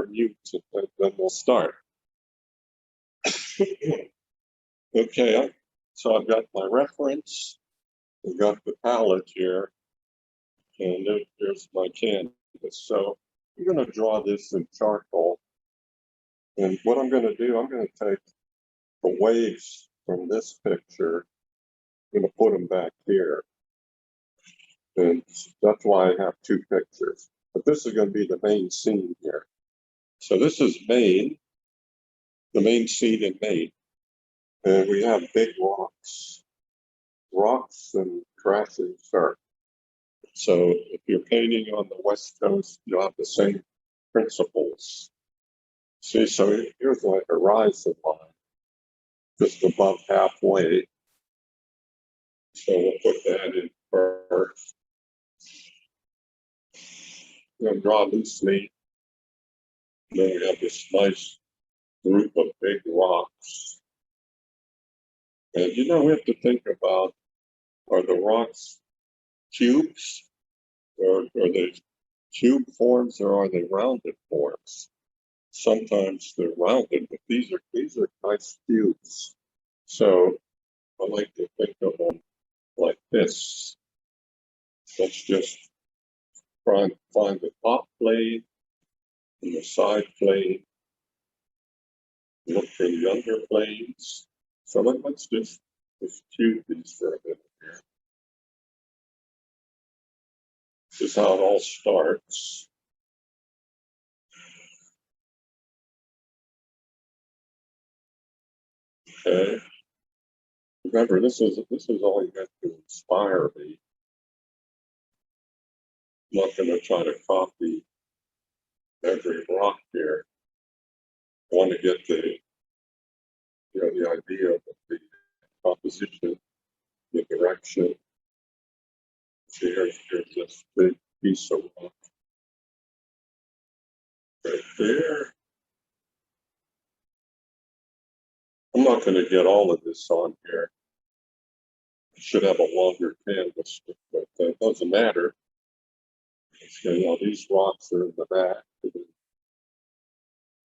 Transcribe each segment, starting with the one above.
mute, and then we'll start. Okay, so I've got my reference, I've got the palette here, and there's my canvas. So I'm going to draw this in charcoal. And what I'm going to do, I'm going to take the waves from this picture, I'm going to put them back here. And that's why I have two pictures. But this is going to be the main scene here. So this is Maine, the main scene in Maine. And we have big rocks and crashing surf. So if you're painting on the West Coast, you'll have the same principles. See, so here's like a horizon line, just above halfway. So we'll put that in first. We're going to draw loosely. And then we have this nice group of big rocks. And we have to think about, are the rocks cubes? Or are they cube forms, or are they rounded forms? Sometimes they're rounded, but these are nice cubes. So I like to think of them like this. Let's just try and find the top plane and the side plane. Look for the under planes. So let's just cube these for a minute here. This is how it all starts. Okay. Remember, this is only meant to inspire me. I'm not going to try to copy every rock here. I want to get the idea of the composition, the direction. See, here's this big piece of rock right there. I'm not going to get all of this on here. I should have a longer canvas, but it doesn't matter. So, these rocks are in the back.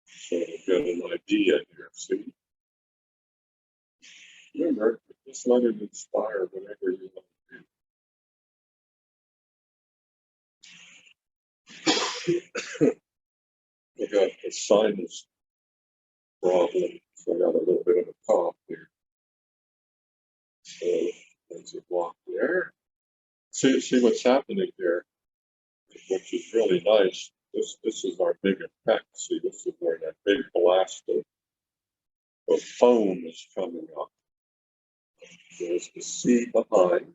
So you get an idea here, see? Remember, just let it inspire whenever you want to do. We got the sinus problem, so I got a little bit of a cough here. So there's a block there. See what's happening here, which is really nice. This is our big effect. See, this is where that big blast of foam is coming up. There's the sea behind.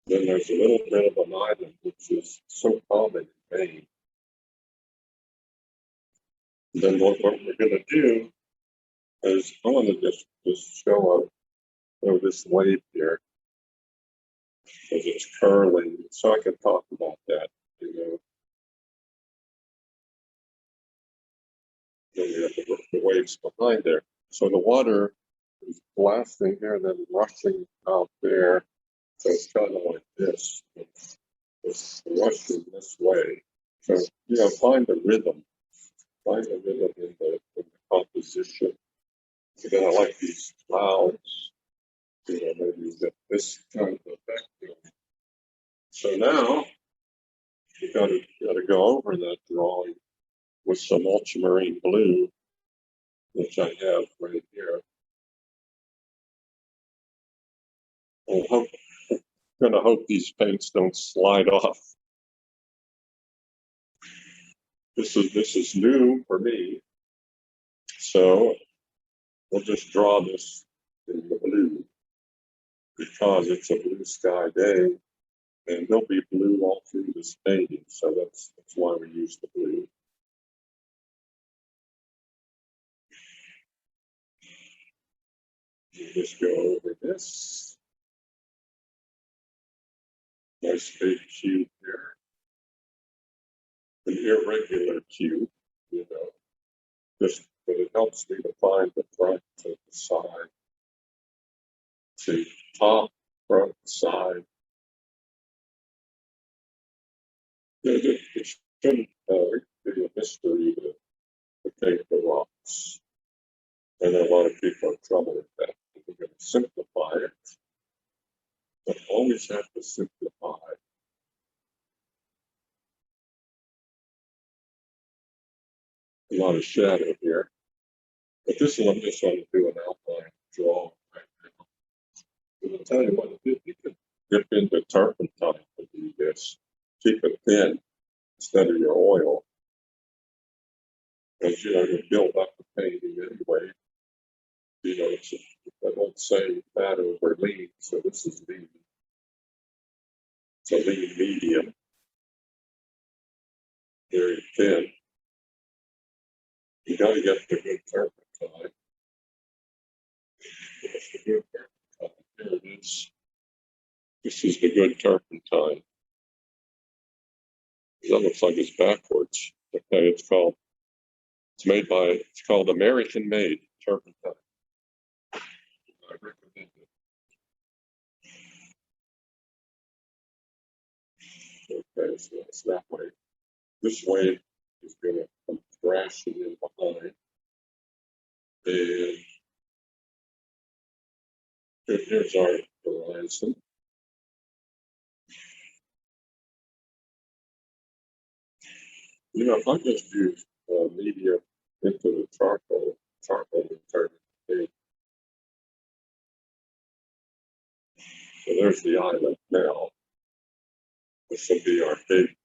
Then there's a little bit of an island, which is so common in Maine. And then what we're going to do is I want to just show this wave here, because it's curling, so I can talk about that. Then we have the waves behind there. So the water is blasting here, then rushing out there. So it's kind of like this. It's rushing this way. So, find the rhythm. Find the rhythm in the composition. You're going to like these clouds. Maybe you get this kind of effect going. So now, you got to go over that drawing with some ultramarine blue, which I have right here. I'm going to hope these paints don't slide off. This is new for me, so we'll just draw this in the blue because it's a blue sky day, and there'll be blue all through this painting. So that's why we use the blue. You just go over this nice big cube here. An irregular cube, but it helps me to find the front and the side. See, top, front, side. It shouldn't be a mystery to take the rocks. And a lot of people have trouble with that. We're going to simplify it, but always have to simplify. A lot of shadow here. But this one, I'm just going to do an outline draw right now. And I'll tell you what, you can dip into turpentine to do this. Keep it thin instead of your oil. Because, you build up the painting anyway. It's I don't say fat over lean, so this is lean. It's a lean medium. Very thin. You got to get the good turpentine. That's the good turpentine. Here it is. This is the good turpentine. That looks like it's backwards. Okay, it's called American Made Turpentine. I recommend it. Okay, so that's that way. This way is going to come crashing in behind. And here's our horizon. If I just use media into the charcoal will turn it to. So there's the island now. This will be our big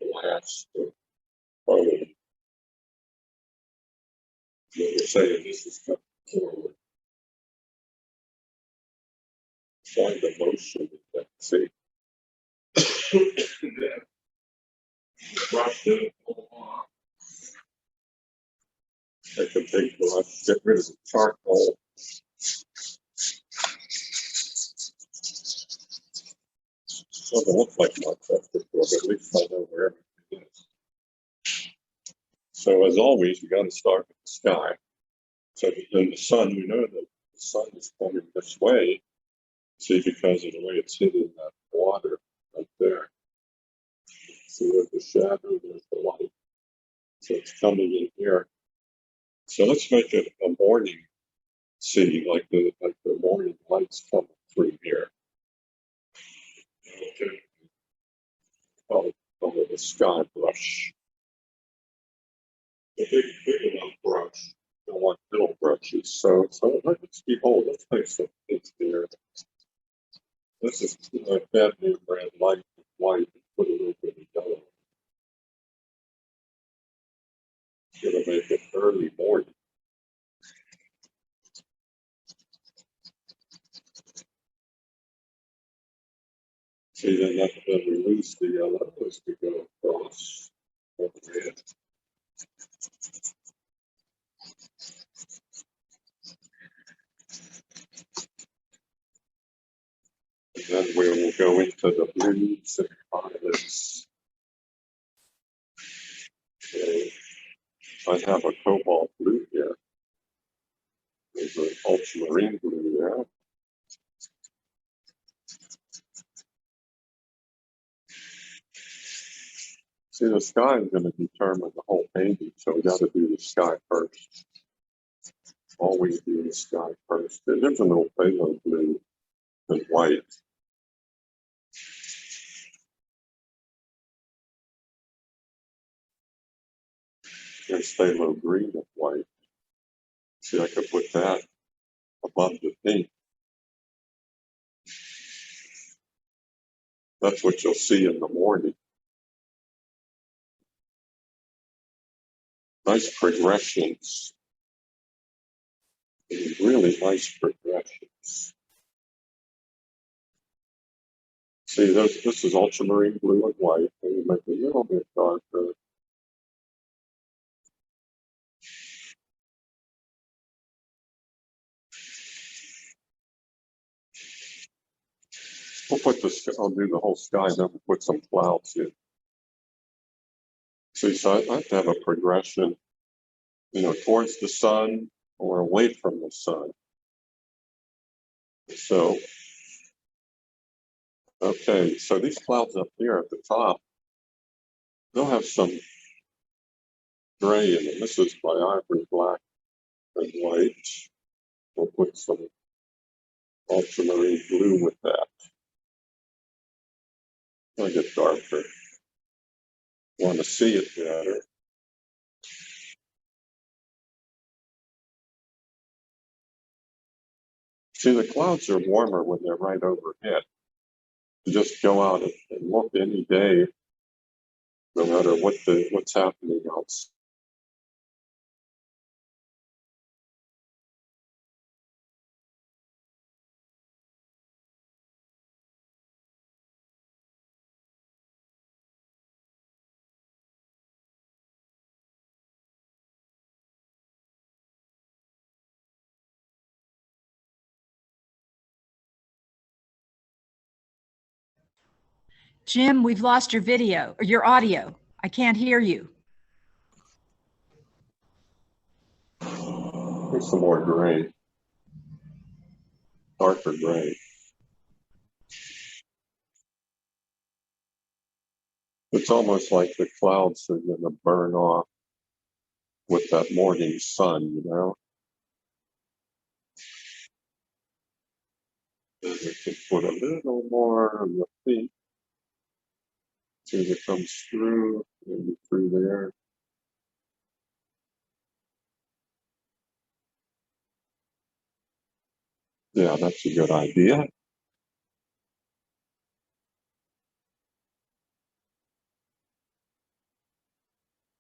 last probably. We're saying this is coming forward. Find the motion in that. See? Brush it off. Take a big brush, get rid of the charcoal. Doesn't look like much before, but at least I know where everything is. So as always, you got to start with the sky. So then the sun, we know that the sun is coming this way. See, because of the way it's hitting that water right there. See, there's the shadow, there's the light. So it's coming in here. So let's make it a morning scene, like the morning lights coming through here. Okay. Call it a sky brush. A big enough brush. I don't want little brushes. So let's let's make some things there. This is a bad new brand light with white and put a little bit of yellow. It's gonna make it early morning. See, then we lose the yellow as we go across over red. And then we will go into the blues and violets. Okay. I have a cobalt blue here. There's an ultramarine blue there. See, the sky is going to determine the whole painting, so we got to do the sky first. Always do the sky first. There's a little phthalo blue and white. There's phthalo green and white. See, I could put that above the pink. That's what you'll see in the morning. Nice progressions. Really nice progressions. See, this is ultramarine blue and white. And you make it a little bit darker. I'll do the whole sky, and then we'll put some clouds in. See, so I have to have a progression, towards the sun or away from the sun. So, okay, so these clouds up here at the top, they'll have some gray in it. This is my ivory black and white. We'll put some ultramarine blue with that. I'll get darker. Want to see it better. See, the clouds are warmer when they're right overhead. You just go out and look any day, no matter what's happening outside. Jim, we've lost your video or your audio. I can't hear you. Here's some more gray, darker gray. It's almost like the clouds are going to burn off with that morning sun, you know? And we can put a little more on the feet. See if it comes through, maybe through there. Yeah, that's a good idea.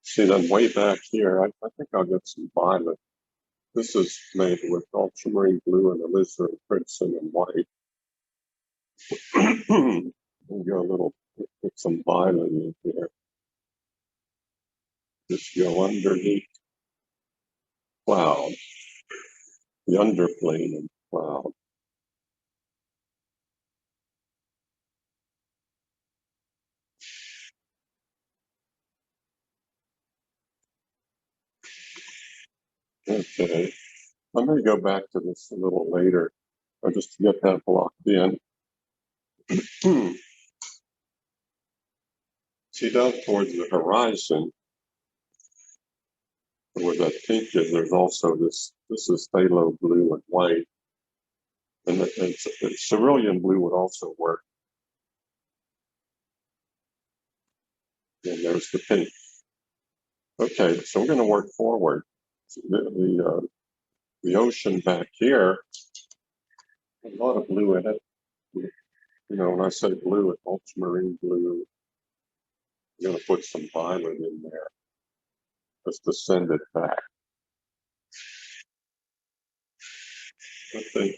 See, then way back here, I think I'll get some violet. This is made with ultramarine blue and alizarin crimson and white. We'll go a little, put some violet in here. Just go underneath cloud, the underplane of cloud. Okay, I'm going to go back to this a little later, or just to get that blocked in. See, down towards the horizon, where that pink is, there's also this is phthalo blue and white. And cerulean blue would also work. And there's the pink. Okay, so we're going to work forward. The ocean back here, a lot of blue in it. You know, when I say blue, it's ultramarine blue. I'm going to put some violet in there. Just to send it back. I think,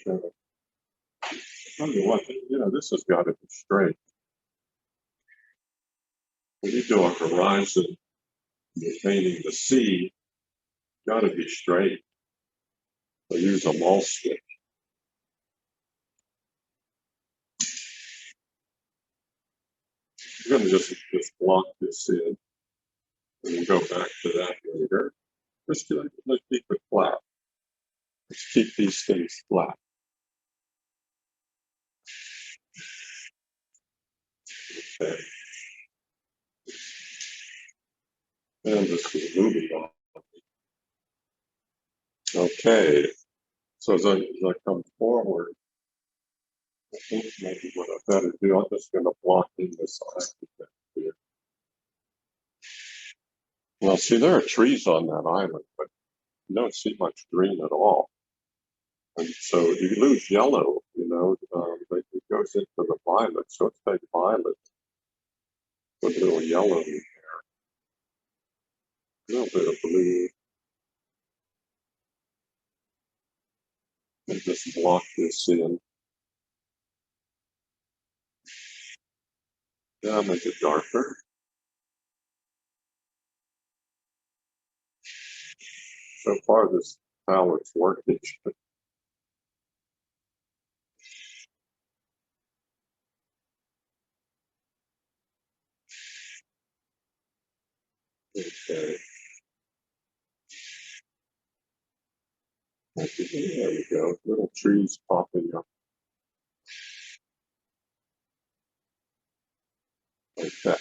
tell you what, you know, this has got to be straight. When you do a horizon, you're painting the sea, got to be straight. I use a mall stick. I'm going to just block this in, and we'll go back to that later. Let's keep it flat. Let's keep these things flat. Okay. And this is moving on. Okay. So as I come forward, I think maybe what I better do, I'm just going to block in this architect here. Well, see, there are trees on that island, but you don't see much green at all. And so you lose yellow, you know, it goes into the violet. So it's like violet with a little yellow in there, a little bit of blue. And just block this in. Yeah, make it darker. So far, this palette's working. Okay. There we go. Little trees popping up. Like that.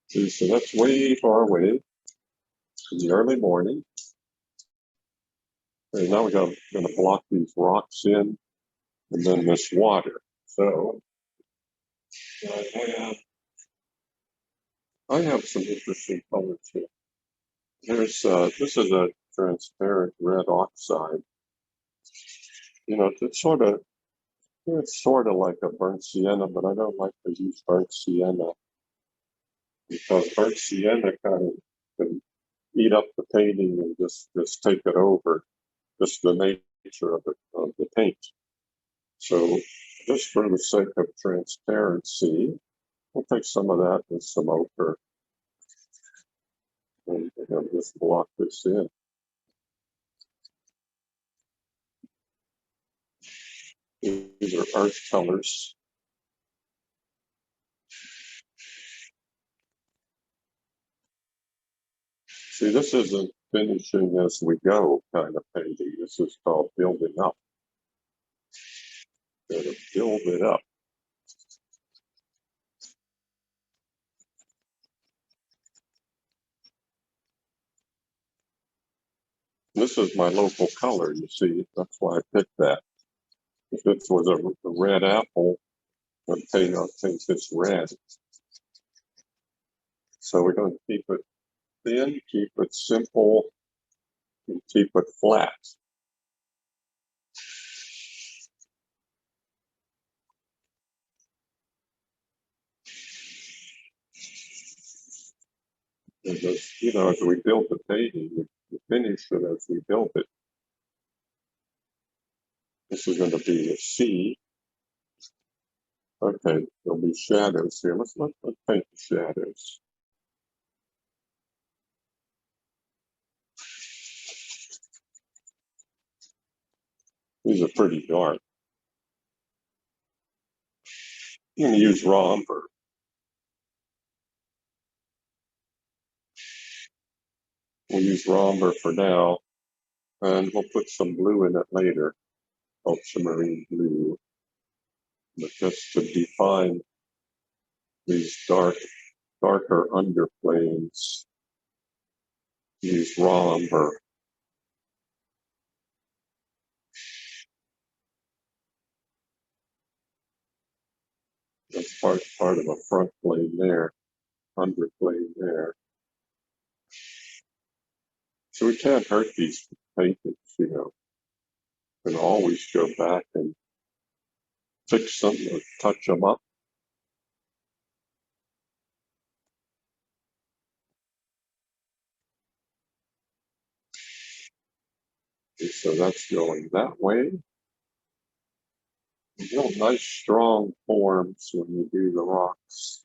See, so that's way far away. in the early morning. And now we're going to block these rocks in, and then this water. So I have some interesting colors here. There's this is a transparent red oxide. You know, it's sort of like a burnt sienna, but I don't like to use burnt sienna because burnt sienna kind of can eat up the painting and just take it over, just the nature of the paint. So just for the sake of transparency, we'll take some of that with some ochre and just block this in. These are earth colors. See, this isn't finishing as we go kind of painting. This is called building up. Gotta build it up. This is my local color, you see. That's why I picked that. If this was a red apple, I'd paint this red. So we're going to keep it thin, keep it simple, and keep it flat. And just, you know, as we build the painting, we finish it as we build it. This is going to be a C. Okay, there'll be shadows here. Let's paint the shadows. These are pretty dark. I'm going to use raw umber. We'll use raw umber for now, and we'll put some blue in it later, ultramarine blue. But just to define these darker underplanes, use raw umber. That's part of a front plane there, underplane there. So we can't hurt these paintings, you know. We can always go back and fix them or touch them up. And so that's going that way. You build nice strong forms when you do the rocks.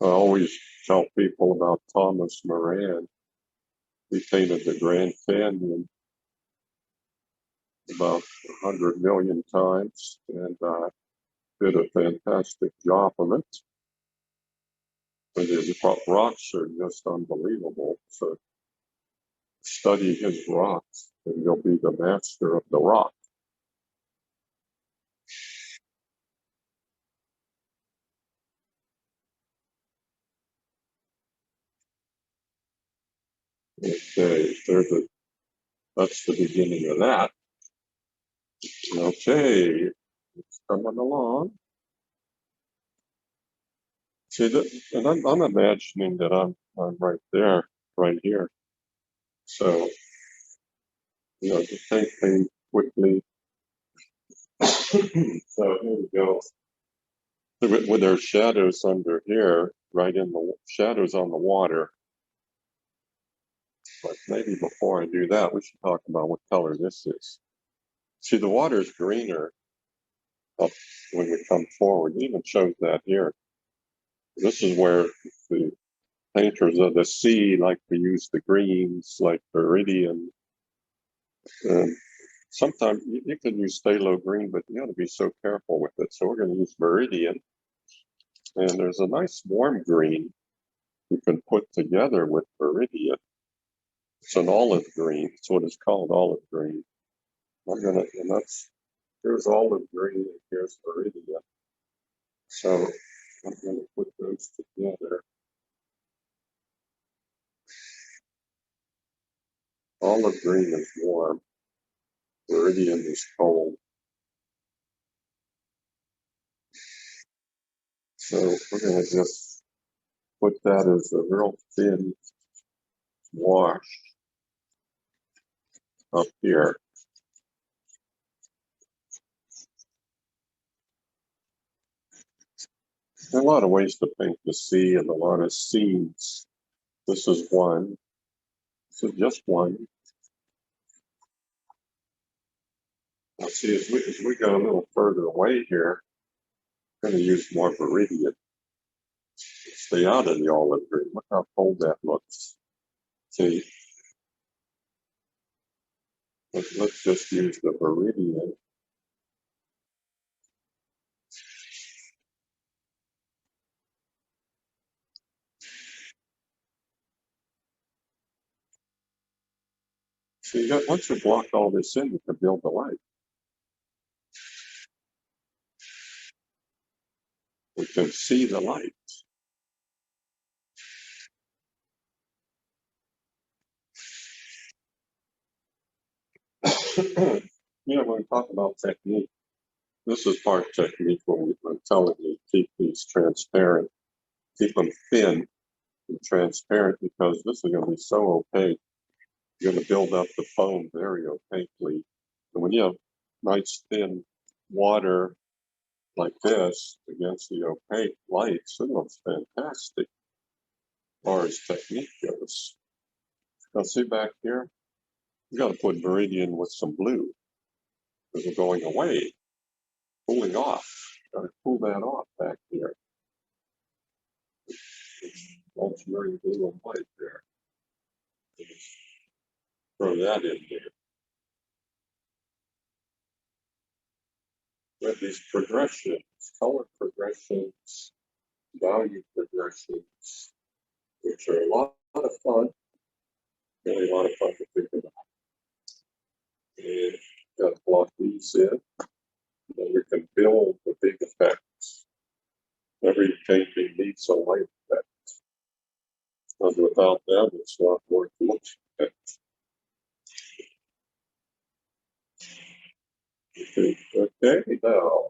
I always tell people about Thomas Moran. He painted the Grand Canyon about 100 million times and did a fantastic job of it. But his rocks are just unbelievable. So study his rocks and you'll be the master of the rock. Okay, that's the beginning of that. Okay, it's coming along. See, and I'm imagining that I'm right there, right here. So, you know, just paint quickly. So here we go. With their shadows under here, right in the shadows on the water. But maybe before I do that, we should talk about what color this is. See, the water is greener up when we come forward. It even shows that here. This is where the painters of the sea like to use the greens, like Viridian. Sometimes you can use phthalo green, but you got to be so careful with it. So we're going to use Viridian. And there's a nice warm green you can put together with Viridian. It's an olive green. It's what it's called, olive green. Here's olive green and here's Viridian. So I'm going to put those together. So we're going to just put that as a real thin wash up here. There are a lot of ways to paint the sea and a lot of scenes. This is one. This is just one. Now see, as we go a little further away here, I'm going to use more Viridian. Stay out of the olive green. Look how cold that looks. See, let's just use the Viridian. See, once you block all this in, you can build the light. We can see the light. When we talk about technique, this is part technique when I'm telling you keep these transparent, keep them thin and transparent, because this is going to be so opaque. You're going to build up the foam very opaquely. And when you have nice thin water like this against the opaque lights, it looks fantastic as far as technique goes. Now see back here, you got to put Viridian with some blue because we're going away, cooling off. Got to cool that off back here. Ultramarine blue and white there. Just throw that in there. We have these progressions, color progressions, value progressions, which are a lot of fun, really a lot of fun to think about. And got to block these in, then we can build the big effects. Every painting needs a light effect. And without that, it's not worth looking at. Okay, now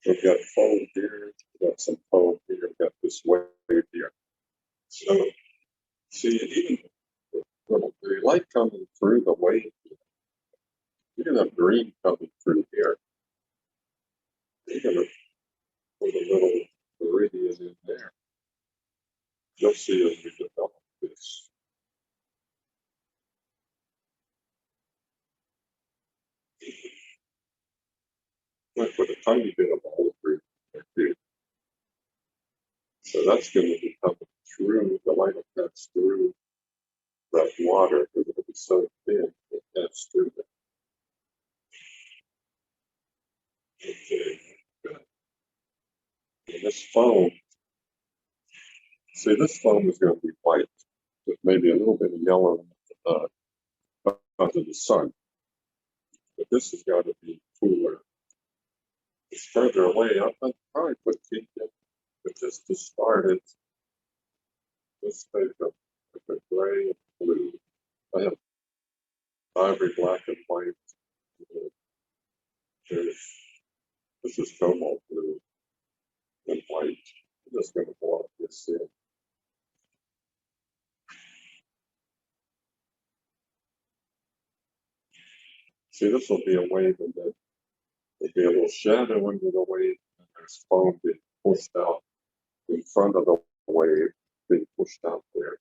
we've got foam here, we've got some foam here, we've got this wave here. So, see, even the light coming through the wave, you're going to have green coming through here. You're going to put a little Viridian in there. You'll see as we develop this. I put a tiny bit of olive green there too. So that's going to be coming through, the light effects through that water. They're going to be so thin it gets through it. Okay, good. And this foam, see, this foam is going to be white with maybe a little bit of yellow because of the sun. But this has got to be cooler. It's further away. I'll probably put pink in, but just to start it, let's take a gray and blue. I have ivory black and white. This is cobalt blue and white. I'm just going to block this in. See, this will be a wave, and then there'll be a little shadow under the wave, and there's foam being pushed out in front of the wave, being pushed out there.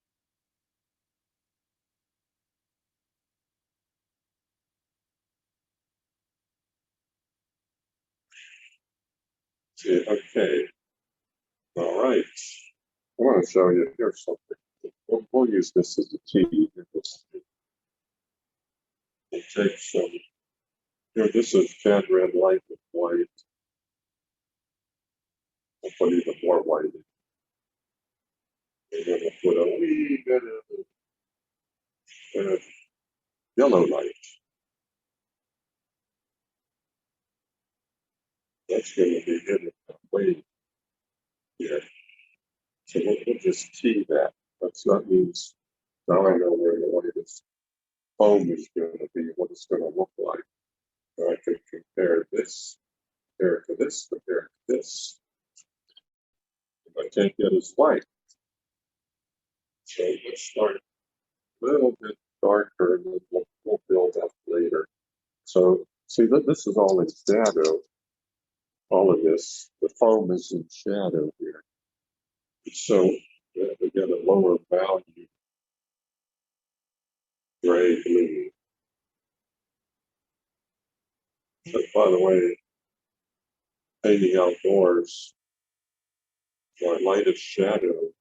See, okay. All right. I want to show you here's something. We'll use this as a key. We'll take some. Here, this is cad red light with white. We'll put even more white in. And then we'll put a wee bit of yellow light. That's going to be hidden way here. So we'll just key that. That's not means now I know where the latest foam is going to be, what it's going to look like. So I can compare this, compare it to this, compare it to this. I can't get as light. So let's start a little bit darker and then we'll build up later. So see that this is all in shadow. All of this, the foam is in shadow here. So we have to get a lower value, gray, blue. But by the way, painting outdoors, our lightest shadow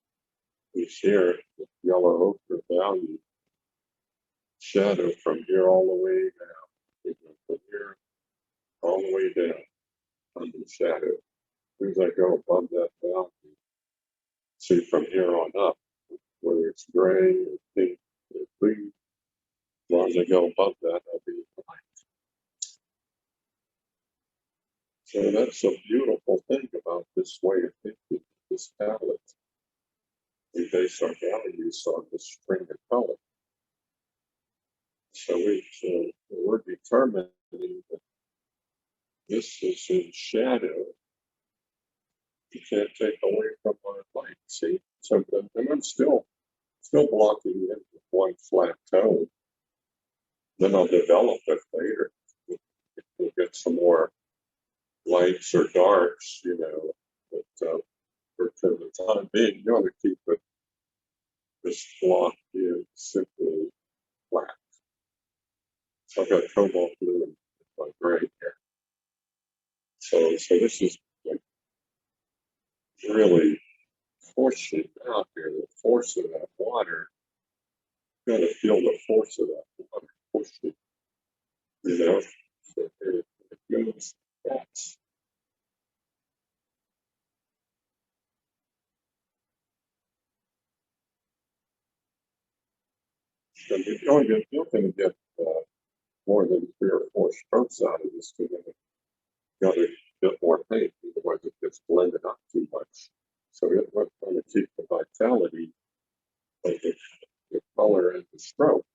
is here, the yellow ochre value. Shadow from here all the way down. From here all the way down under the shadow. As soon as I go above that value, see from here on up, whether it's gray or pink or blue, as long as I go above that, I'll be fine. So that's a beautiful thing about this way of thinking, this palette. We base our values on the string of color. So we're determining that this is in shadow. You can't take away from our light, see? So and I'm still blocking it with one flat tone. Then I'll develop it later. We'll get some more lights or darks, you know. But for the time being, you want to keep it this block here simply flat. So I've got cobalt blue and my gray here. So this is like really forcing out here, the force of that water. You gotta feel the force of that water pushing, you know. So here it goes. That's and you're gonna get more than 3 or 4 strokes out of this because you got to get more paint, otherwise it gets blended up too much. So we're trying to keep the vitality of the color and the stroke.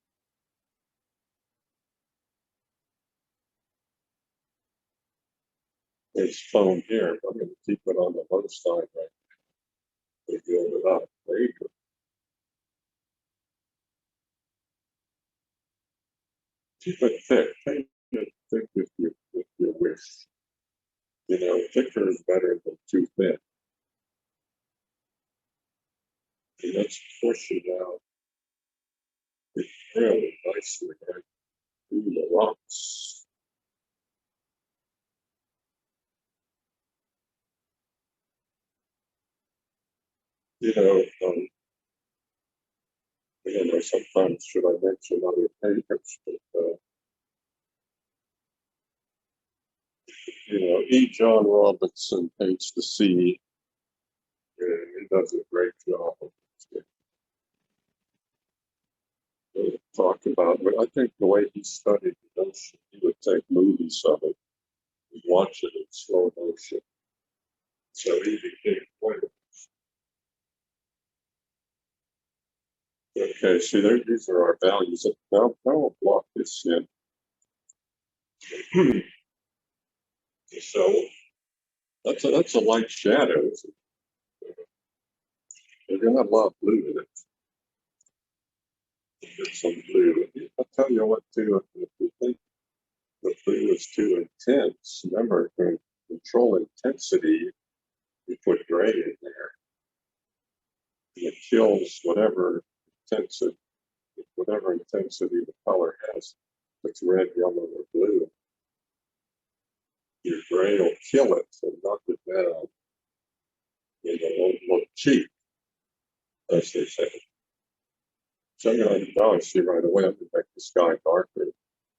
There's foam here, but I'm going to keep it on the low side right now to build it up later. Keep it thick, paint it thick if you wish. You know, thicker is better than too thin. And let's push it out really nicely right through the rocks. You know, I don't know, sometimes should I mention other papers, but you know, E. John Robinson paints the sea, and he does a great job of talk about, but I think the way he studied the ocean, he would take movies of it and watch it in slow motion. So he became quite a okay, see there, these are our values. Now we'll block this in. So that's a light shadow. You're gonna love blue in it. Get some blue. I'll tell you what too, if you think the blue is too intense, remember to control intensity, you put gray in there. And it kills whatever intensity the color has. If it's red, yellow, or blue. Your gray will kill it, so knock it down. It won't look cheap, as they say. So now I see right away, I'm going to make the sky darker,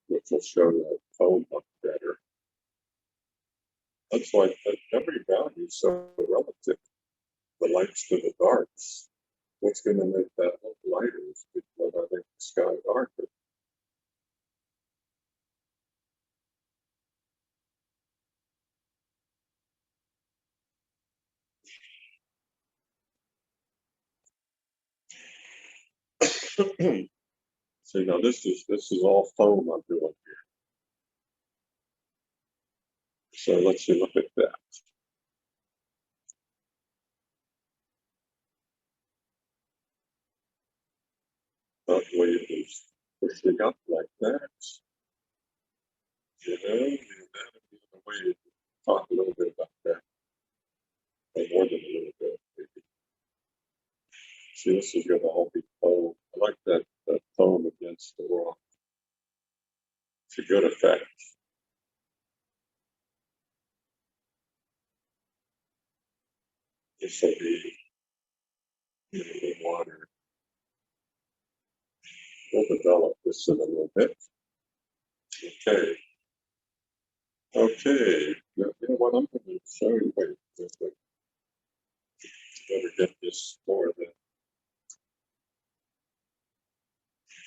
which will show that tone much better. That's why every value is so relative. The lights to the darks. What's going to make that look lighter is because I make the sky darker. See, now this is all foam I'm doing here. So let's see, look at that. That wave is pushing up like that. You know, and that'll be the way to talk a little bit about that. Or more than a little bit, maybe. See, this is going to all be foam. I like that foam against the rock. It's a good effect. This will be in the water. We'll develop this in a little bit. Okay. Okay. You know what I'm going to show you? Wait. Better get this for the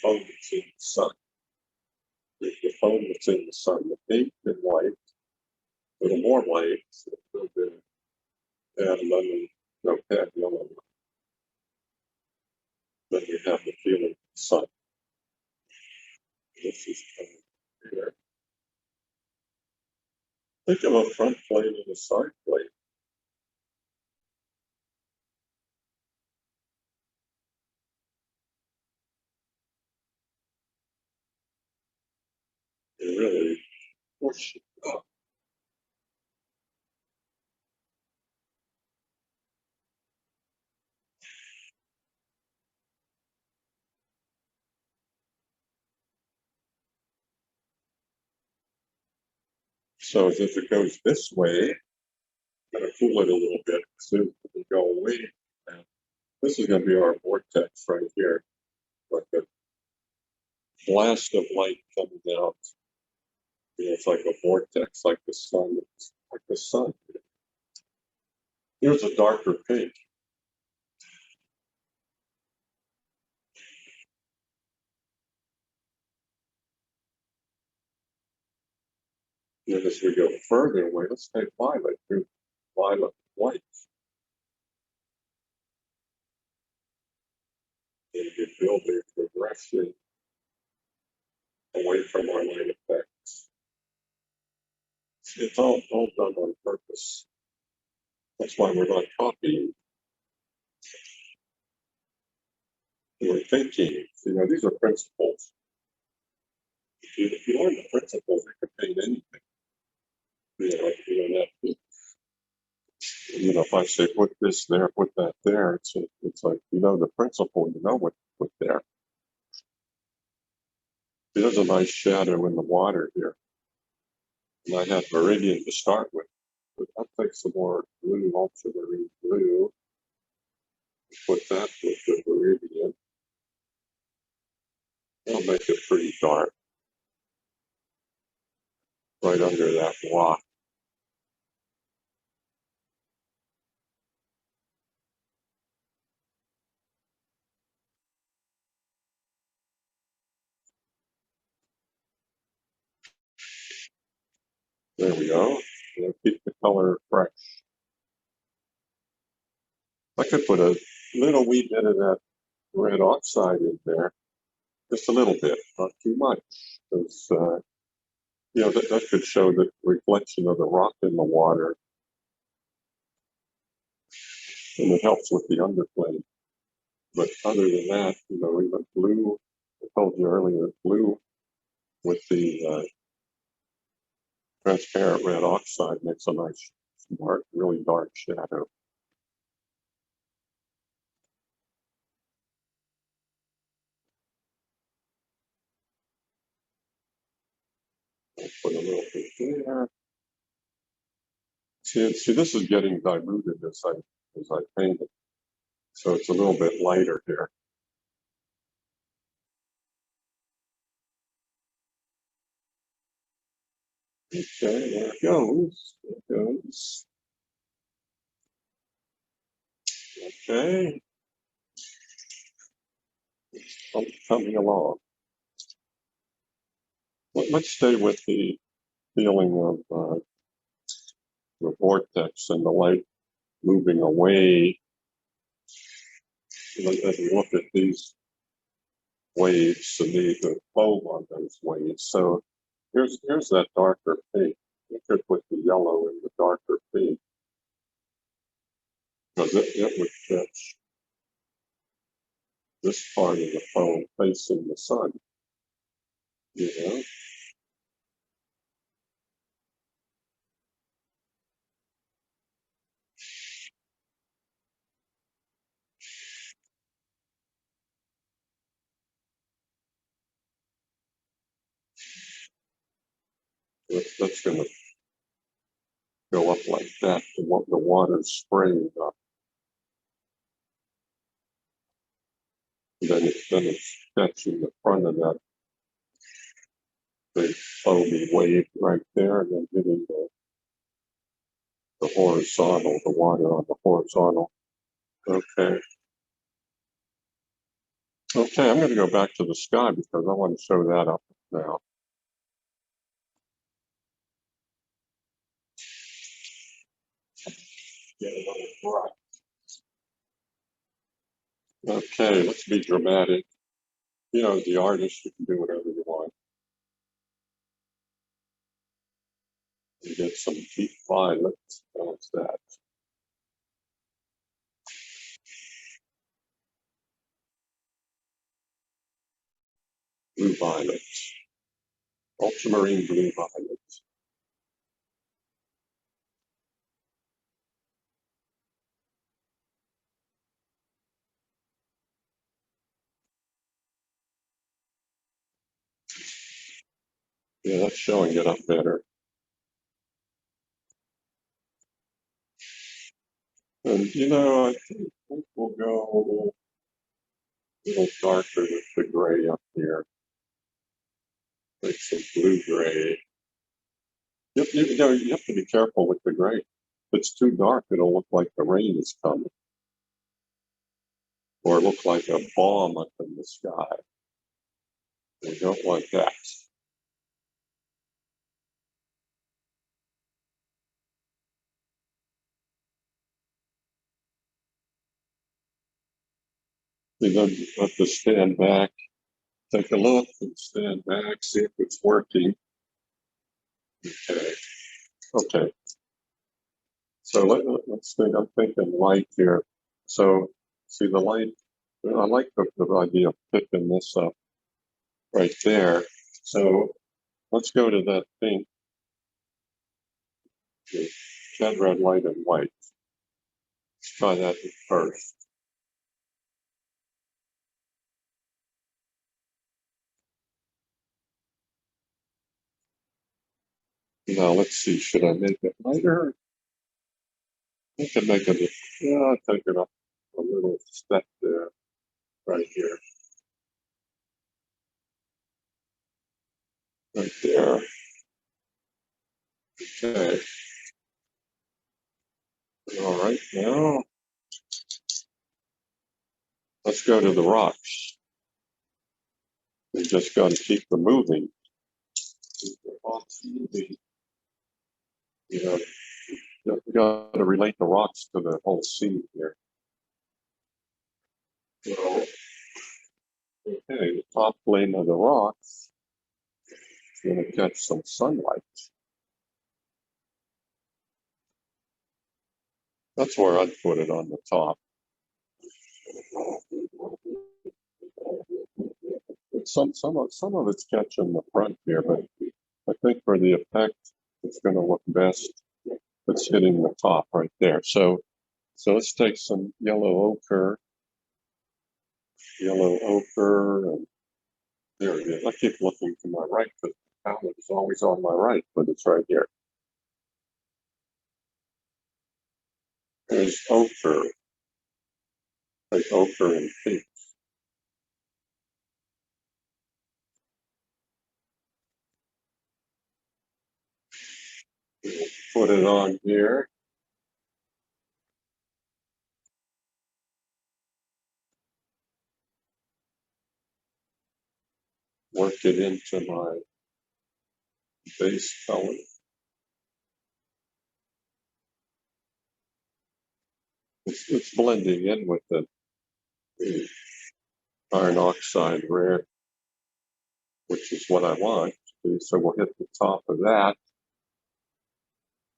foam that's in the sun. The foam that's in the sun, the pink and white, a little more white, a little bit add lemon, no, add yellow. Then you have the feeling of the sun. This is here. Think of a front plate and a side plate. You really push it up. So as if it goes this way, I'm going to cool it a little bit so it can go away. And this is going to be our vortex right here, like a blast of light coming out. You know, it's like a vortex, like the sun. It's like the sun. Here's a darker pink. And as we go further away, let's take violet. Here's violet white. And you build a progression away from our light effects. It's all done on purpose. That's why we're not copying. We're thinking. You know, these are principles. If you learn the principles, you can paint anything. You know, you don't have to. You know, if I say put this there, put that there, it's like, you know, the principle, you know what to put there. There's a nice shadow in the water here. And I have Meridian to start with. But I'll take some more blue, ultramarine blue. Put that with the Meridian. I'll make it pretty dark. Right under that rock. There we go. And keep the color fresh. I could put a little wee bit of that red oxide in there. Just a little bit, not too much. Because, you know, that could show the reflection of the rock in the water. And it helps with the underplay. But other than that, you know, even blue, I told you earlier, blue with the transparent red oxide makes a nice, dark, really dark shadow. I'll put a little bit there. See, this is getting diluted as I paint it. So it's a little bit lighter here. Okay, there it goes. There it goes. Okay. Coming along. Let's stay with the feeling of the vortex and the light moving away. As we look at these waves and the foam on those waves. So here's that darker pink. You could put the yellow in the darker pink. Because it would catch. this part of the phone facing the sun, you know? That's going to go up like that. The water's spraying up. And then it's catching the front of that big foamy wave right there, and then hitting the horizontal, the water on the horizontal. Okay. Okay, I'm going to go back to the sky because I want to show that up now. Get another bright. Okay, let's be dramatic. You know, the artist, you can do whatever you want. You get some deep violet. What's that? Blue violet. Ultramarine blue violet. Yeah, that's showing it up better. And you know, I think we'll go a little darker with the gray up here. Like some blue gray. You know, you have to be careful with the gray. If it's too dark, it'll look like the rain is coming. Or look like a bomb up in the sky. We don't want that. You know, you have to stand back, take a look, and stand back, see if it's working. Okay. Okay. So let's think. I'm thinking light here. So see the light. I like the idea of picking this up right there. So let's go to that pink, red, red, light, and white. Let's try that first. Now let's see. Should I make it lighter? I can make it. Yeah, I'll take it up a little step there, right here, right there. Okay. All right. Now let's go to the rocks. We just got to keep them moving. Keep the rocks moving. You know, you got to relate the rocks to the whole scene here. So, okay, the top plane of the rocks is going to catch some sunlight. That's where I'd put it on the top. Some of it's catching the front here, but I think for the effect, it's going to look best. It's hitting the top right there. So let's take some yellow ochre, and there it is. I keep looking to my right because the palette is always on my right, but it's right here. There's ochre, like ochre and pink. Put it on here. Work it into my base color. It's blending in with the iron oxide red, which is what I want. So we'll hit the top of that.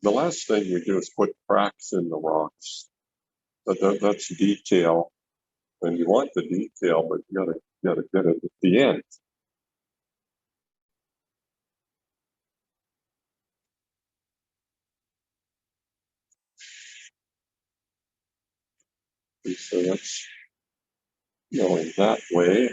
The last thing we do is put cracks in the rocks. But that's detail. And you want the detail, but you gotta get it at the end. And so that's going that way.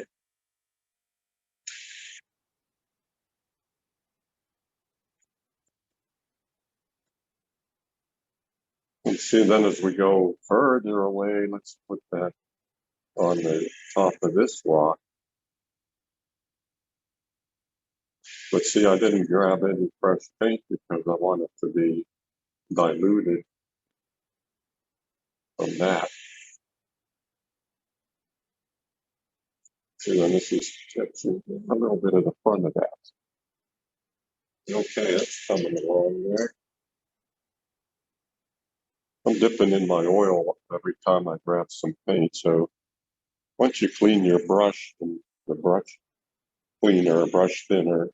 And see, then as we go further away, let's put that on the top of this rock. But see, I didn't grab any fresh paint because I want it to be diluted from that. See, then this is a little bit of the front of that. Okay, that's coming along there. I'm dipping in my oil every time I grab some paint. So once you clean your brush and the brush cleaner, brush thinner,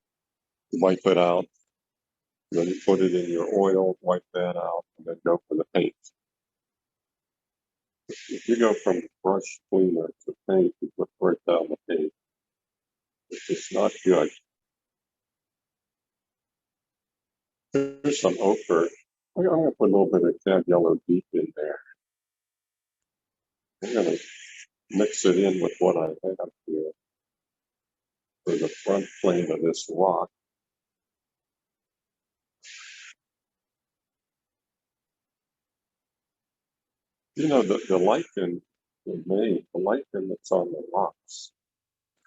wipe it out, then you put it in your oil, wipe that out, and then go for the paint. If you go from brush cleaner to paint, you put right down the paint. It's not good. Here's some ochre. I'm going to put a little bit of cad yellow deep in there. I'm going to mix it in with what I have here for the front plane of this rock. You know, the lichen, the lichen that's on the rocks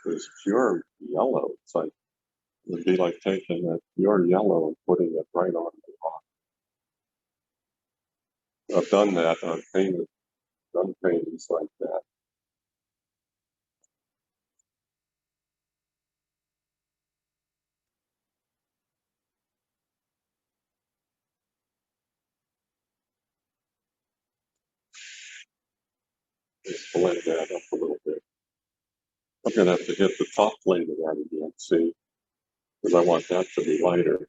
is pure yellow. It's like, it would be like taking a pure yellow and putting it right on the rock. I've done that. I've done paintings like that. Just blend that up a little bit. I'm going to have to hit the top plane of that again, see, because I want that to be lighter.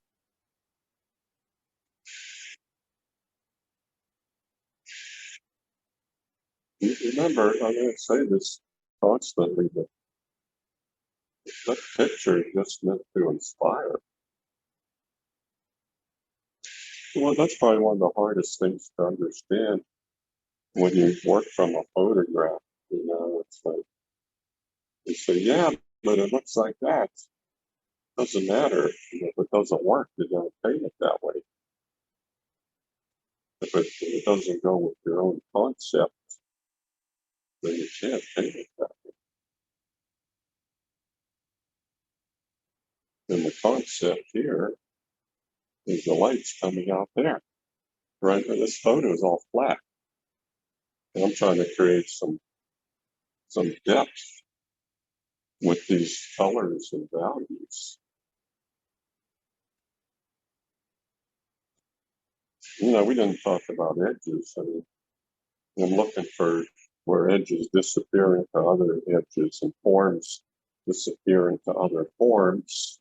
Remember, I'm going to say this constantly, but that picture is just meant to inspire. Well, that's probably one of the hardest things to understand when you work from a photograph. You know, it's like, you say, yeah, but it looks like that. Doesn't matter. You know, if it doesn't work, you're going to paint it that way. If it doesn't go with your own concept, then you can't paint it that way. And the concept here is the light's coming out there. Right? But this photo is all flat. And I'm trying to create some depth with these colors and values. You know, we didn't talk about edges. I mean, I'm looking for where edges disappear into other edges and forms disappear into other forms.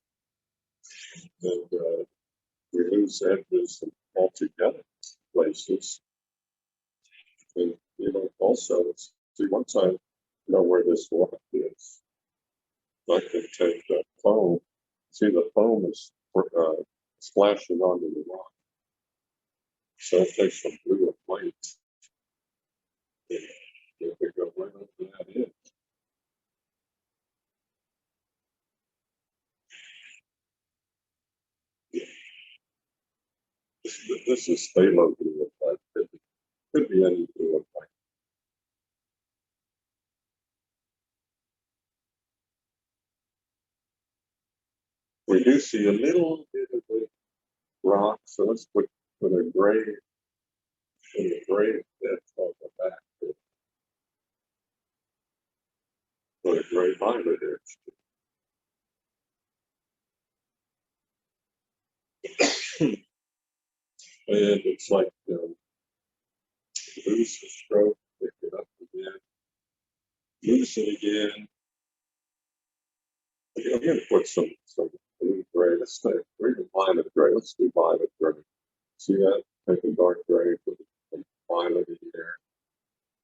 And we lose edges altogether places. And, you know, also, see, once I know where this rock is, I can take the foam. See, the foam is splashing onto the rock. So it takes some blue and white. And if we go right up to that edge. Yeah. This is phthalo blue and white. Could be any blue and white. We do see a little bit of the rock, so let's put a gray that's on the back. Put a gray violet edge. And it's like lose the stroke, pick it up again, lose it again. I'm going to put some blue gray. Let's say even violet gray. Let's do violet gray. See that? Take a dark gray, put some violet in there.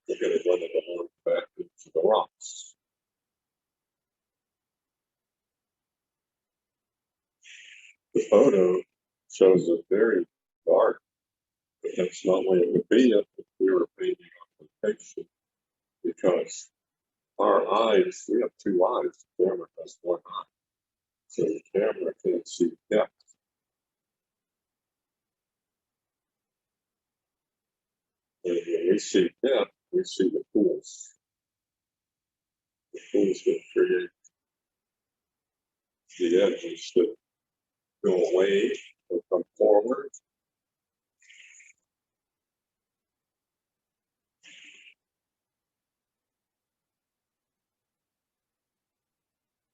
You're going to run it along back into the rock. photo shows it very dark, but that's not the way it would be if we were painting on location, because our eyes, we have two eyes, the camera has one eye, so the camera can't see depth. And when we see depth, we see the pools. The pools that create the edges that go away or come forward.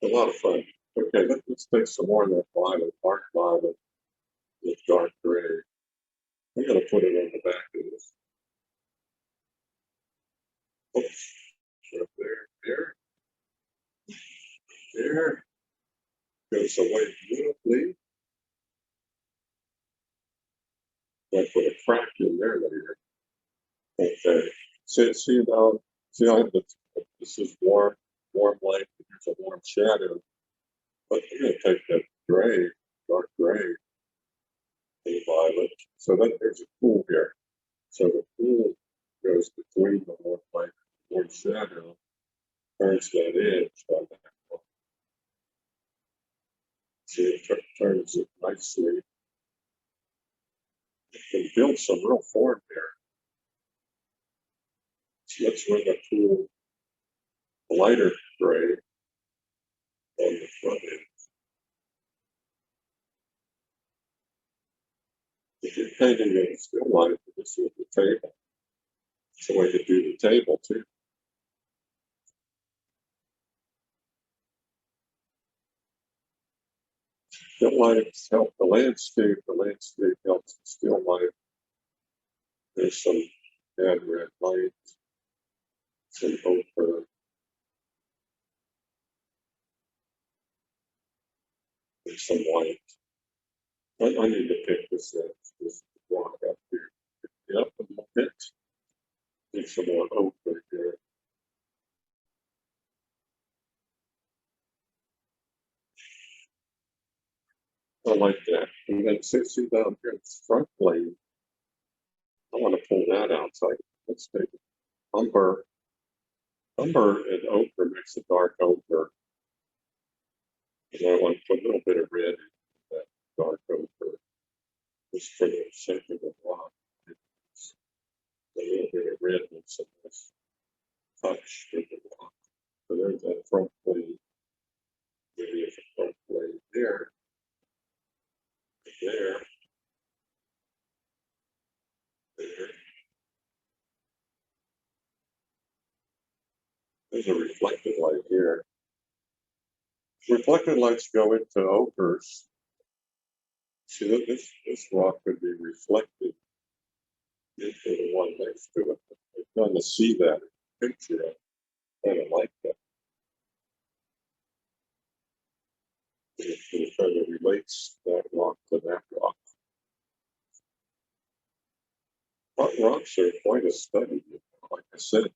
A lot of fun. Okay, let's take some more of that violet, dark violet with dark gray. I'm going to put it on the back of this. Oops. Right there. There. Goes away beautifully. I put a crack in there later. Okay. See now, see how this is warm light, here's a warm shadow. But I'm going to take that gray, dark gray, and violet. So that there's a pool here. So the pool goes between the warm light and the warm shadow, turns that edge on that one. See, it turns it nicely. You can build some real form there. So let's run the pool lighter gray on the front end. If you're painting in still life, this is the table. It's the way to do the table too. Still life help the landscape helps the still life. There's some bad red light, some ochre. There's some white. I need to pick this block up here. Yep, a little bit. There's some more ochre here. I like that. And then see down here, this front blade. I want to pull that outside. Let's take it. Umber and ochre makes a dark ochre. And I want to put a little bit of red in that dark ochre. Just for the sake of the block. A little bit of redness in this touch with the block. So there's that front blade. Maybe it's a front blade there. There. There. There's a reflected light here. Reflected lights go into ochres. See, this rock could be reflected into the one next to it. I'm going to see that picture. I kind of like that. It kind of relates that rock to that rock. Rocks are quite a study. Like I said,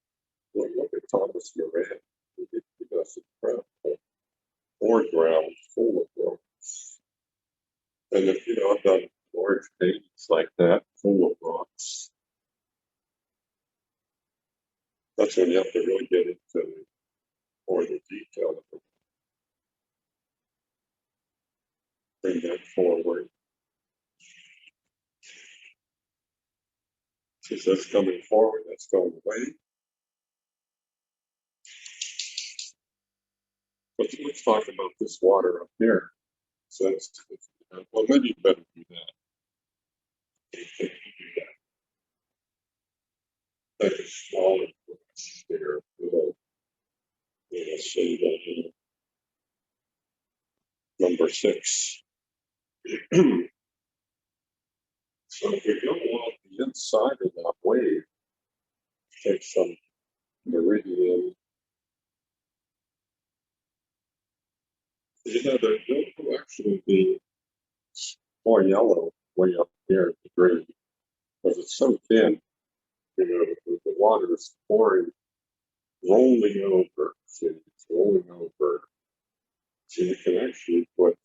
look at Thomas Moran. He does incredible foreground full of rocks. And if I've done large paintings like that, full of rocks. That's when you have to really get into more of the detail of it. Bring that forward. See, that's coming forward, that's going away. But let's talk about this water up here. So well, maybe you better do that. That is smaller there. Say that number 6. So if we go along the inside of that wave, take some meridian. There will actually be more yellow way up here at the green because it's so thin. The water is pouring, rolling over. See, it's rolling over. So you can actually put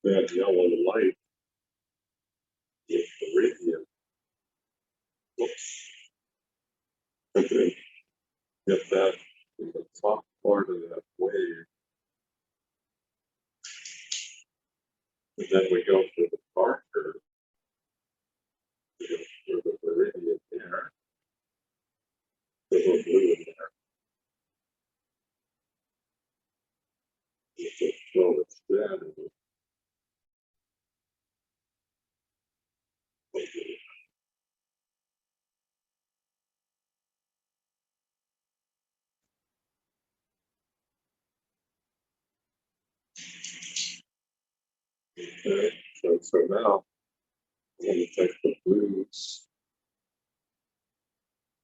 that yellow light is meridian. Oops. And then get that in the top part of that wave. And then we go for the darker, we go for the meridian there, the little blue in there. You just throw it shadow. Okay, so now I'm going to take the blues,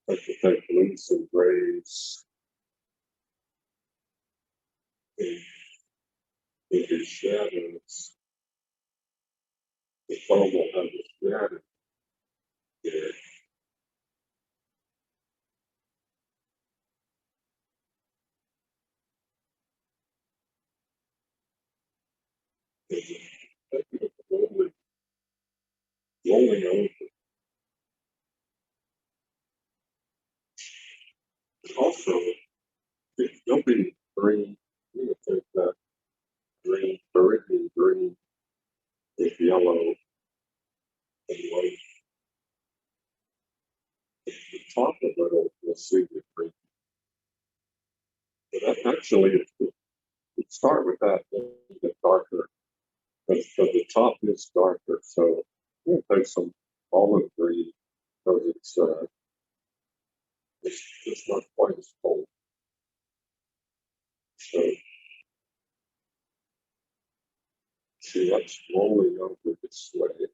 I can take blues and grays, and with these shadows, the foam will have the shadow here. Rolling, rolling over. Also, there'll be green, you know, take that green, meridian green with yellow and white. At the top of it, you'll see the green. But actually, it start with that, then get darker. But the top is darker, so we'll take some olive green because it's not quite as cold. So see, that's rolling over this way.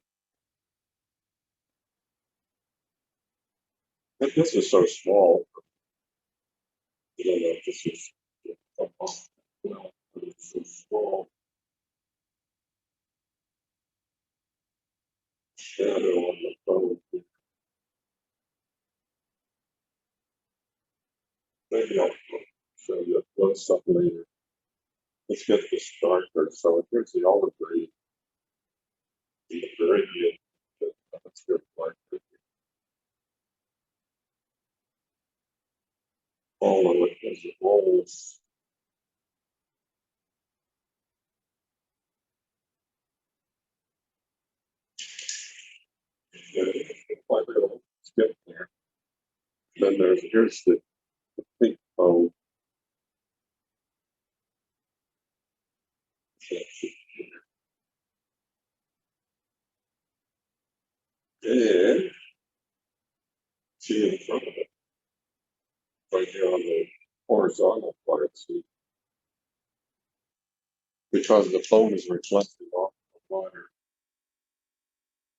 And this is so small. You don't know if this is well, but it's so small. Shadow on the phone. Maybe I'll show you a close up later. Let's get this darker. So here's the olive green. The meridian. That's good. Like all of it as it rolls. My little skip there. Then here's the pink foam. And see in front of it, right here on the horizontal part, see, because the foam is reflecting off the water,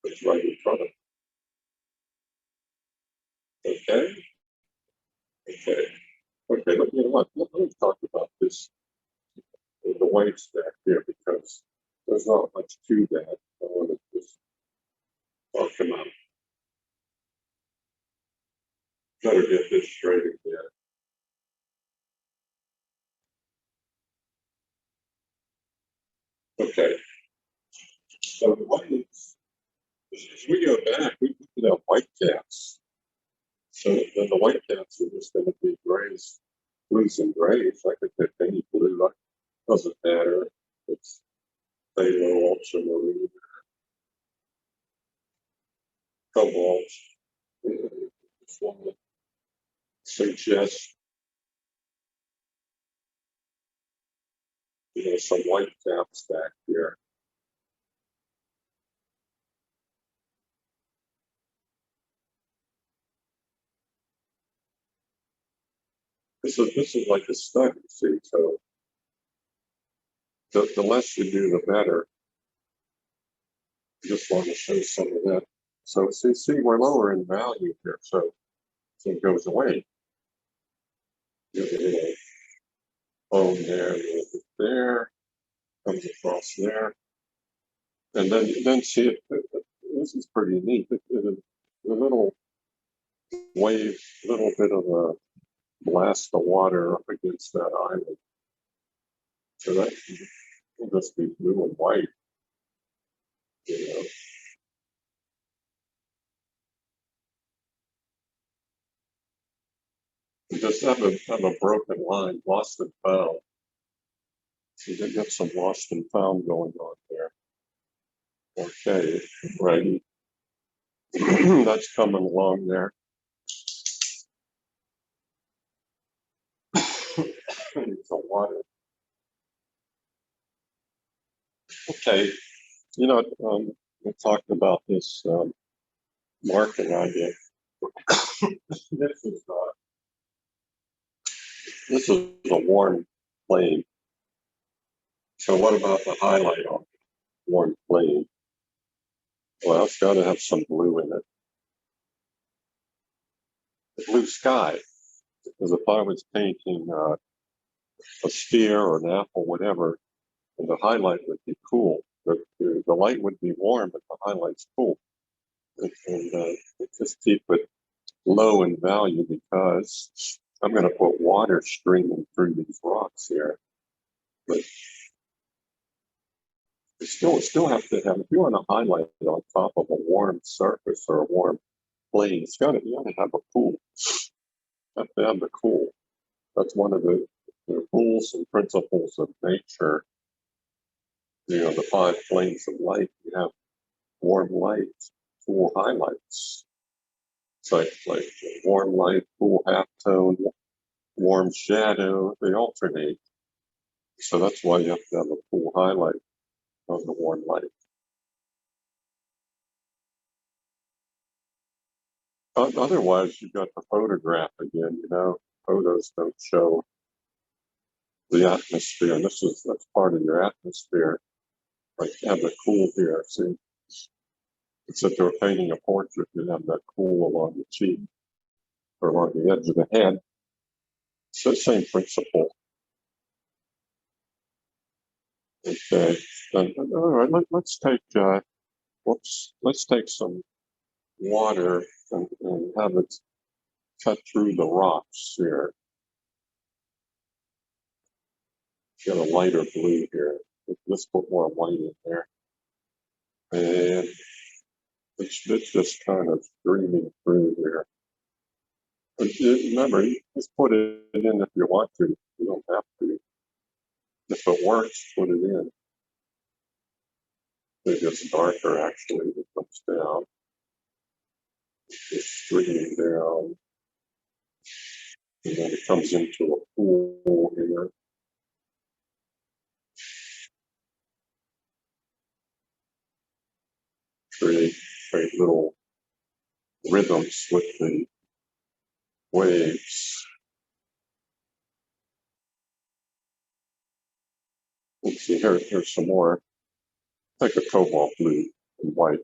it's right in front of it. Okay? Okay. Okay, but you know what? Let me talk about this, the wave stack here, because there's not much to that. I want to just talk about. Better get this straight again. Okay. So the waves, as we go back, we could have white caps. So then the white caps are just going to be grays, blues and grays. I could pick any blue. It doesn't matter. It's phthalo, ultramarine, cobalt. Just want to suggest, some white caps back here. This is like a study, see. So the less you do, the better. Just want to show some of that. So see, we're lower in value here, so it goes away. You have a little bone there, a little bit there, comes across there, and then see it. This is pretty neat. The little wave, little bit of a blast of water up against that island. So that will just be blue and white. You know. You just have a broken line, lost and found. So you get some lost and found going on there. Okay, righty. That's coming along there. Need some water. Okay, you know, we talked about this marking idea. This is a worn plane. So what about the highlight on the worn plane? Well, it's got to have some blue in it. The blue sky. Because if I was painting a sphere or an apple, whatever, and the highlight would be cool. The light would be warm, but the highlight's cool. And just keep it low in value because I'm going to put water streaming through these rocks here. But you still have to have, if you want to highlight it on top of a warm surface or a warm plane, you got to have a cool. You have to have the cool. That's one of the rules and principles of nature. You know, the 5 planes of light. You have warm light, cool highlights. It's like warm light, cool halftone, warm shadow. They alternate. So that's why you have to have a cool highlight on the warm light. Otherwise, you've got the photograph again. You know, photos don't show the atmosphere. And that's part of your atmosphere. Like you have the cool here. See, it's if they're painting a portrait, you have that cool along the cheek or along the edge of the head. It's the same principle. Okay. All right. Let's take let's take some water and have it cut through the rocks here. Get a lighter blue here. Let's put more white in there. And it's just kind of streaming through here. But remember, you just put it in if you want to. You don't have to. If it works, put it in. It gets darker actually. It comes down. It's streaming down. And then it comes into a pool here. Create little rhythms with the waves. Let's see, here's some more. Like a cobalt blue and white.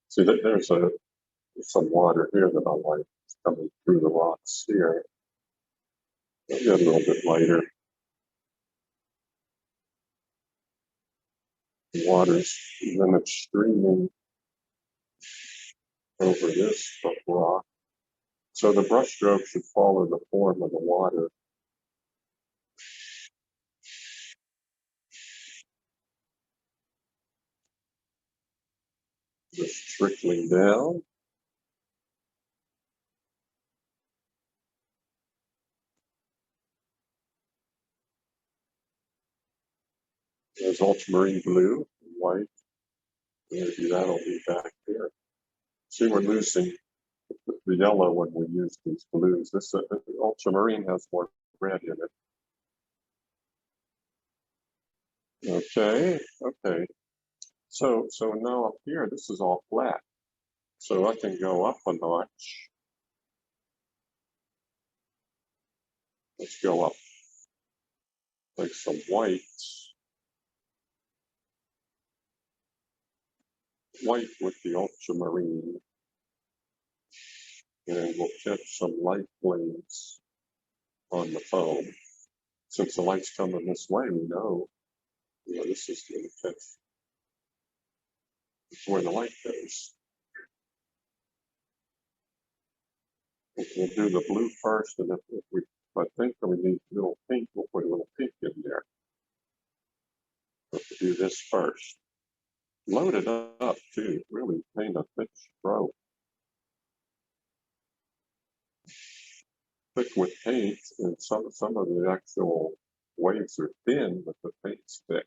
See, there's some water here that I like coming through the rocks here. Maybe a little bit lighter. The water's then it's streaming over this rock. So the brushstroke should follow the form of the water. Just trickling down. There's ultramarine blue and white. Maybe that'll be back here. See, we're losing the yellow when we use these blues. This ultramarine has more red in it. Okay. So now up here, this is all flat. So I can go up a notch. Let's go up like some white. White with the ultramarine. And we'll catch some light planes on the foam. Since the light's coming this way, we know, this is going to catch where the light goes. We'll do the blue first, and if I think we need a little pink, we'll put a little pink in there. But we'll do this first. loaded up too, really paint a thick stroke. Thick with paint, and some of the actual waves are thin, but the paint's thick.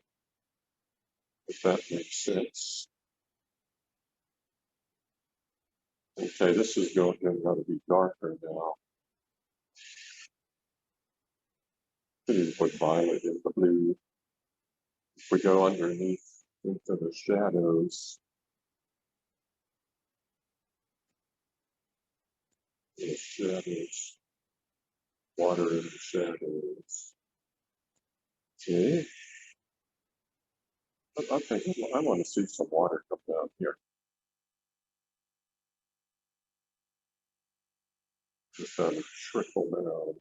If that makes sense. Okay, this is going to be darker now. You put violet in the blue. If we go underneath into the shadows, water in the shadows. Okay. I think I want to see some water come down here. Just have a trickle down.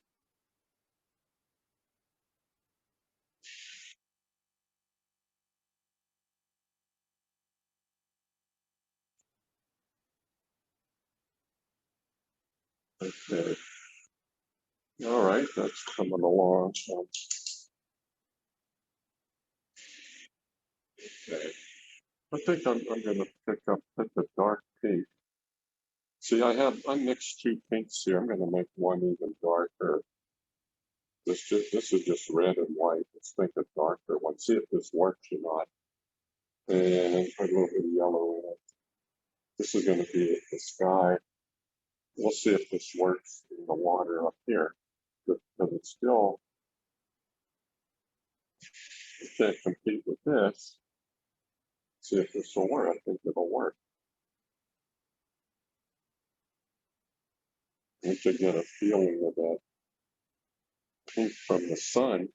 Okay. All right, that's coming along. Okay. I think I'm going to pick up the dark pink. See, I mixed two pinks here. I'm going to make one even darker. This is just red and white. Let's make a darker one. See if this works or not. And put a little bit of yellow in it. This is going to be the sky. We'll see if this works in the water up here. Because it's still, you can't compete with this. See if this will work. I think it'll work. We should get a feeling of that pink from the sun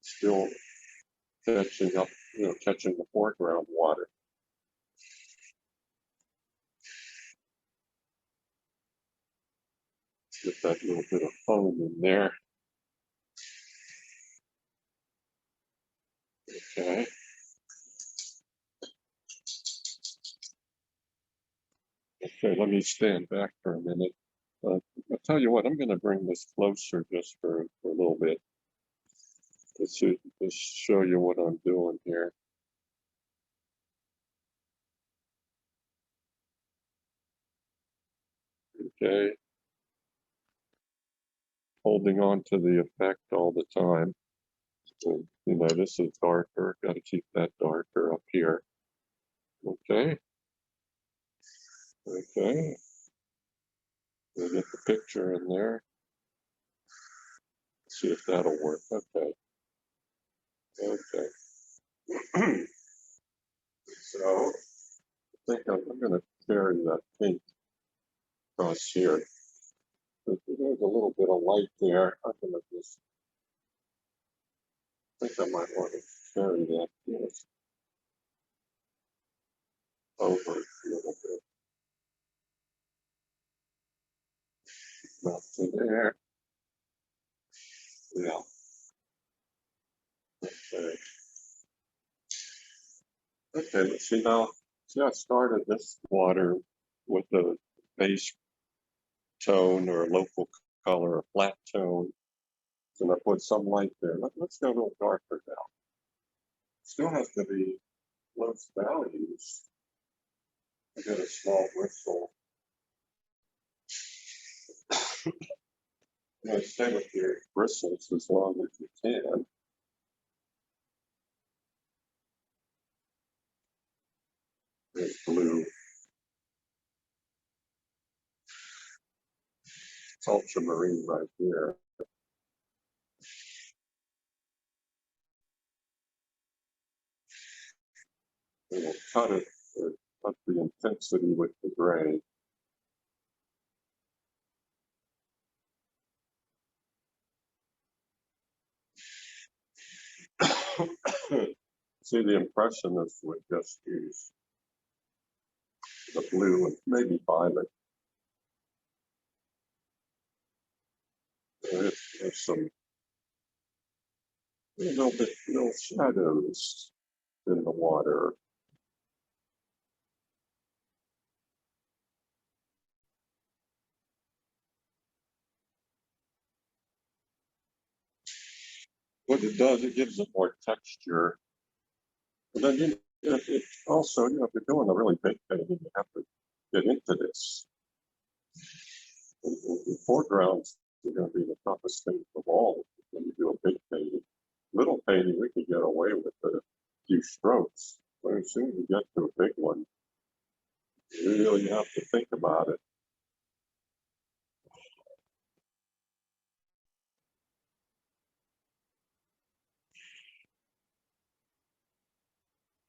still catching up, catching the foreground water. Get that little bit of foam in there. Okay. Okay, let me stand back for a minute. I'll tell you what, I'm going to bring this closer just for a little bit. Just show you what I'm doing here. Okay. Holding on to the effect all the time. So, this is darker. Got to keep that darker up here. Okay. Okay. We'll get the picture in there. See if that'll work. Okay. Okay. So I think I'm going to carry that pink across here. There's a little bit of light there. I'm going to just, I think I might want to carry that just over a little bit. Not to there. Yeah. Okay. Okay, let's see now. See, I started this water with a base tone or a local color, a flat tone. And I put some light there. Let's go a little darker now. Still has to be those values. I got a small bristle. Stay with your bristles as long as you can. There's blue. It's ultramarine right here. And we'll cut it, cut the intensity with the gray. See, the impressionist would just use the blue and maybe violet. There's some little shadows in the water. What it does, it gives it more texture. And then It also, if you're doing a really big thing, you have to get into this. The foregrounds are going to be the toughest thing of all when you do a big painting. Little painting, we can get away with a few strokes, but as soon as you get to a big one, you really have to think about it.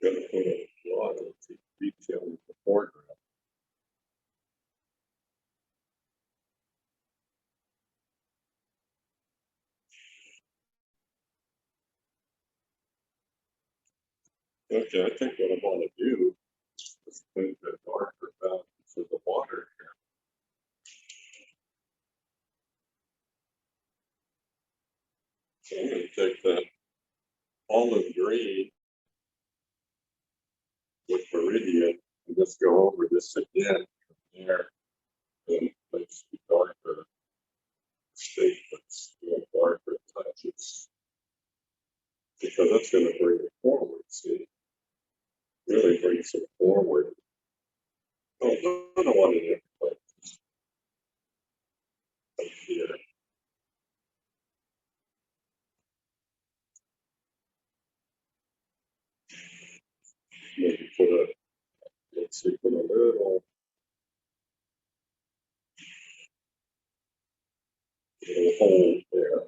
Got to put a lot of detail in the foreground. Okay, I think what I want to do is paint the darker balance of the water here. So I'm going to take that olive green with Meridian and just go over this again from there. And place the darker statements, darker touches, because that's going to bring it forward. See, really brings it forward. Oh, I don't want it in place. Like here. Maybe put a, let's see, put a little hole there.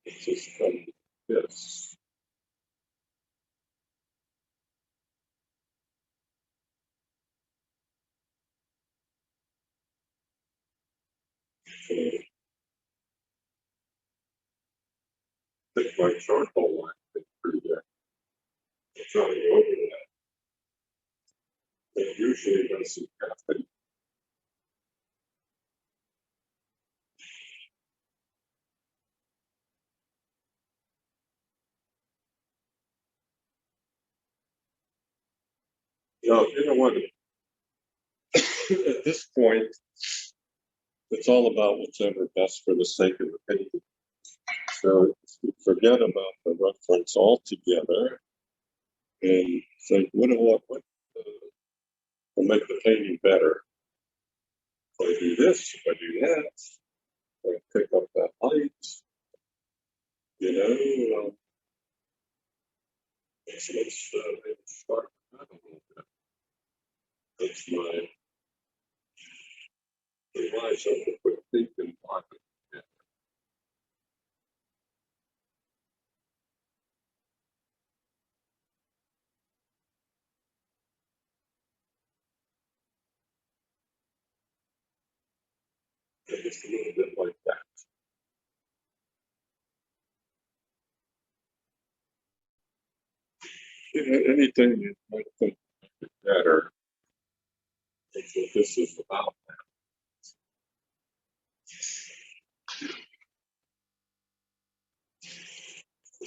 It's just come like this. So take my charcoal line through there. It's not over that. It usually doesn't happen. No, you know what? At this point, it's all about what's ever best for the sake of the painting. So forget about the reference altogether and think, what will make the painting better? If I do this, if I do that, if I pick up that light, let's maybe start with that a little bit. That's my advice on the quick thinking pocket. Just a little bit like that. Anything you might think better, that's what this is about.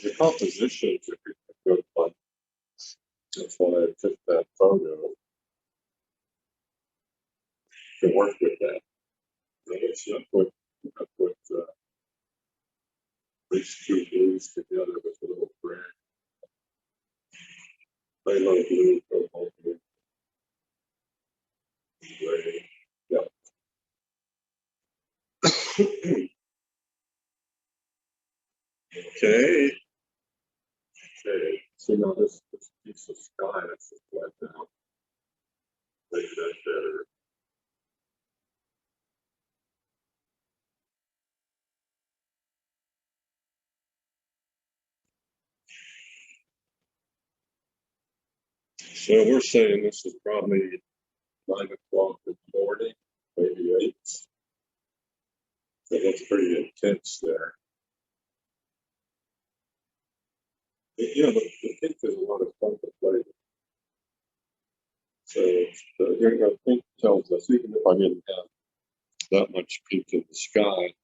The compositions are good fun. That's why I took that photo to work with that. I put these two blues together with a little gray. Phthalo blue, cobalt blue, gray. Yeah. Okay. Okay. So now this piece of sky that's just wiped out. Make that better. So we're saying this is probably 9 o'clock in the morning, maybe 8. So that's pretty intense there. Yeah, but I think there's a lot of fun to play with. So the pink tells us, even if I didn't have that much pink in the sky,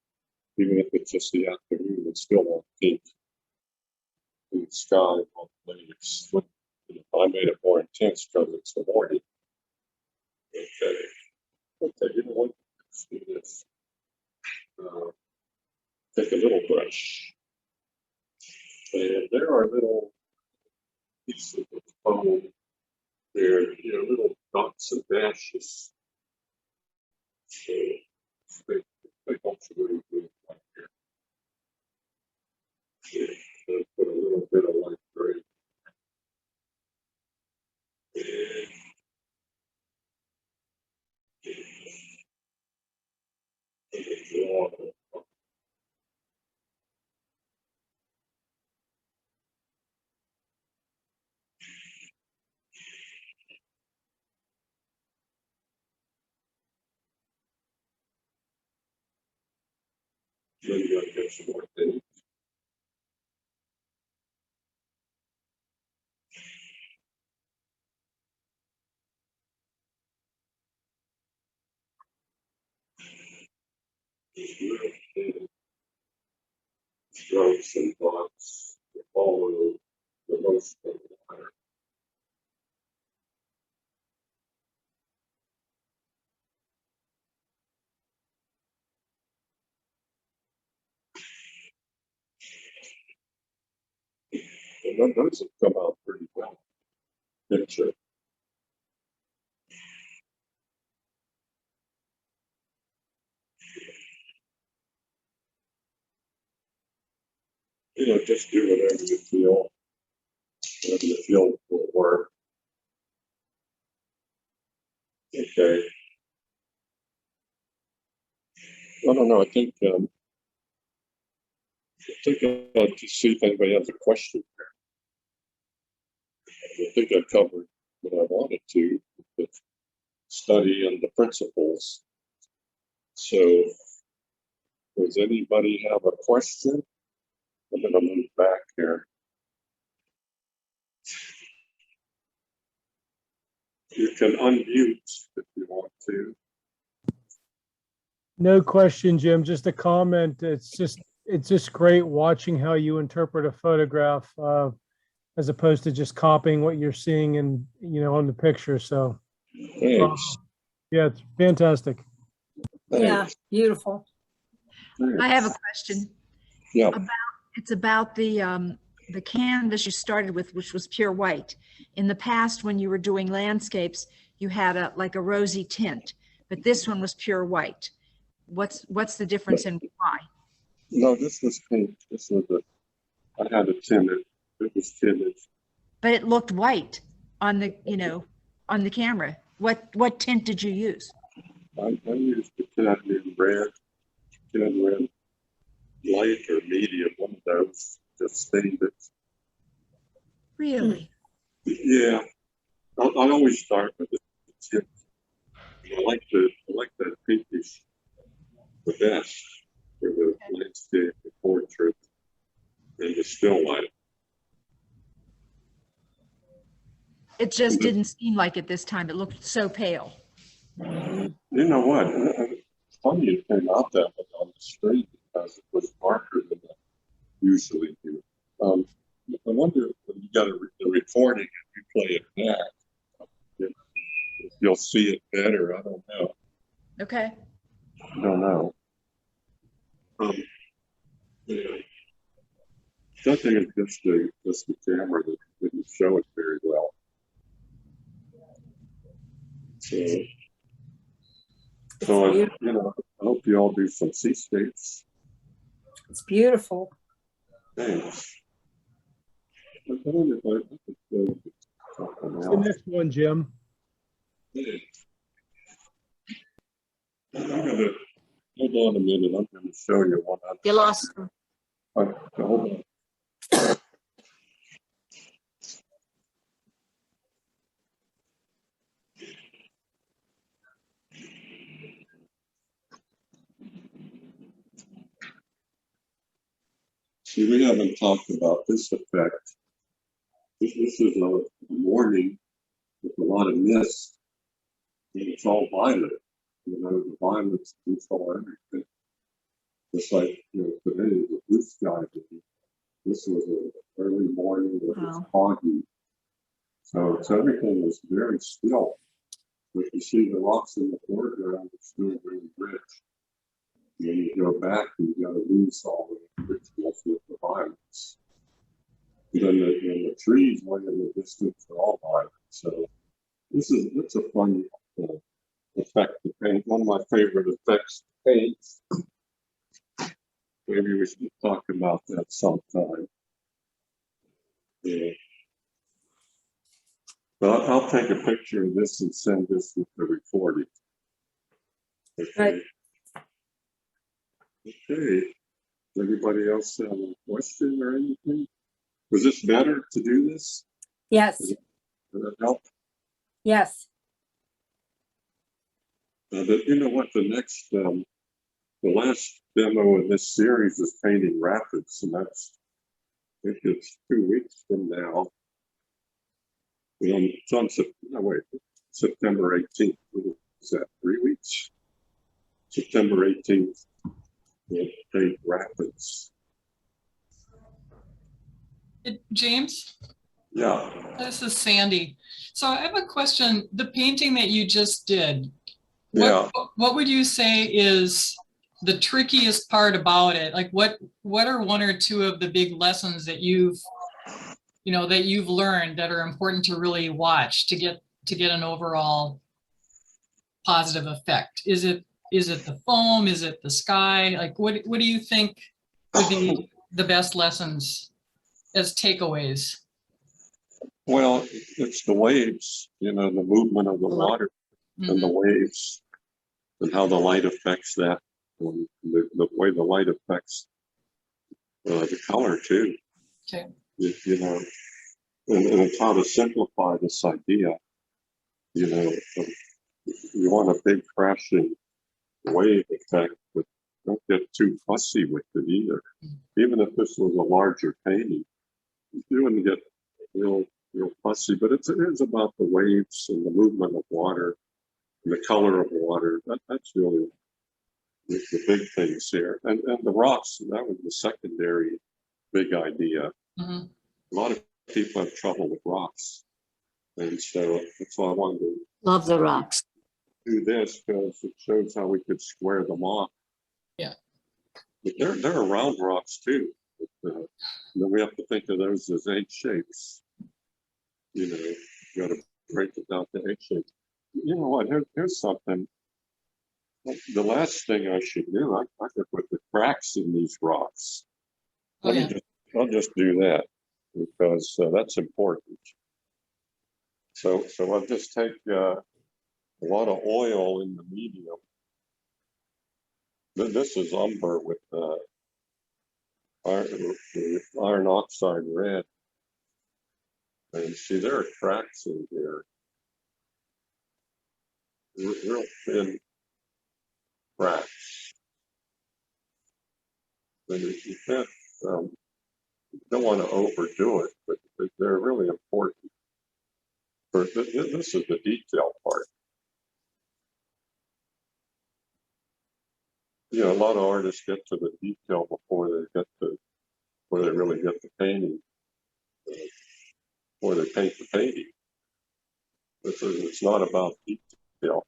even if it's just the afternoon, it's still on pink. in the sky on the leaves. I made it more intense because it's the morning. Okay. Okay, you know what? Let's do this. Take a little brush. And there are little pieces of foam there, little dots and dashes. So they don't really do like here. Yeah, put a little bit of light gray. Maybe I'll get some more things. Strokes and dots that follow the motion of the water. And those have come out pretty well. Picture. Just do whatever you feel. Whatever you feel will work. Okay. I don't know. I think I'll just see if anybody has a question here. I think I covered what I wanted to, the study and the principles. So, does anybody have a question? I'm going to move back here. You can unmute if you want to. No question, Jim. Just a comment. It's just great watching how you interpret a photograph as opposed to just copying what you're seeing in on the picture. So Thanks. yeah, it's fantastic. Yeah, beautiful. I have a question. Yeah. It's about the canvas you started with, which was pure white. In the past, when you were doing landscapes, you had like a rosy tint, but this one was pure white. What's the difference and why? No, this was pink. I had a tinted. It was tinted. But it looked white on the on the camera. What tint did you use? I used the cadmium red, light or medium, one of those. Just stained it. Really? Yeah, I always start with the tint. I like that pinkish the best for the landscape, the portrait, and the still life. It just didn't seem like it this time. It looked so pale. You know what? It's funny it came out that way on the street because it was darker than I usually do. I wonder if you got the recording and you play it back, if you'll see it better. I don't know. Okay. I don't know. Yeah. I think it's just the camera that didn't show it very well. So I hope you all do some seascapes. It's beautiful. Thanks. I wonder if I could go to something What's the else. next one, Jim? I'm gonna hold on a minute. I'm gonna show you one. You lost them. Hold on. See, we haven't talked about this effect. This is a morning with a lot of mist, and it's all violet. The violets control everything. Just like today, the blue sky. This was early morning, it was Wow. foggy. So everything was very still. But you see the rocks in the foreground are still very rich. When you go back, you got to lose all the richness with the violence. And then the trees way in the distance are all violent. So it's a fun effect to paint. One of my favorite effects to paint. Maybe we should talk about that sometime. Yeah. But I'll take a picture of this and send this with the recording. Okay. Right. Okay. Does anybody else have a question or anything? Was this better to do this? Yes, Did that help? yes. You know what? The last demo in this series is painting rapids, and that's, I think it's 2 weeks from now. It's on September 18th. What is that, 3 weeks? September 18th, we'll paint rapids. James, Yeah. this is Sandy. So I have a question. The painting that you just did, Yeah. what would you say is the trickiest part about it? Like what are one or two of the big lessons that you've learned that are important to really watch to get an overall positive effect? Is it the foam? Is it the sky? Like what do you think would be the best lessons as takeaways? Well, it's the waves, the movement of the water and the waves and how the light affects that, and the way the light affects the color too. Okay. And it's how to simplify this idea. You want a big crashing wave effect, but don't get too fussy with it either. Even if this was a larger painting, you wouldn't get real fussy, but it is about the waves and the movement of water and the color of water. That's really the big things here. And the rocks, that was the secondary big idea. Mm-hmm. A lot of people have trouble with rocks. And so that's why I wanted to Love the rocks. do this, because it shows how we could square them off. Yeah. But they're round rocks too. But, then we have to think of those as egg shapes. You got to break it down to egg shapes. You know what? Here's something. The last thing I should do, I could put the cracks in these rocks. Oh, yeah. I'll just do that, because that's important. So I'll just take a lot of oil in the medium. This is umber with iron oxide red. And see, there are cracks in here. Real thin cracks. And you can't, don't want to overdo it, but they're really important. This is the detail part. A lot of artists get to the detail before they really get to painting, before they paint the painting. It's not about detail.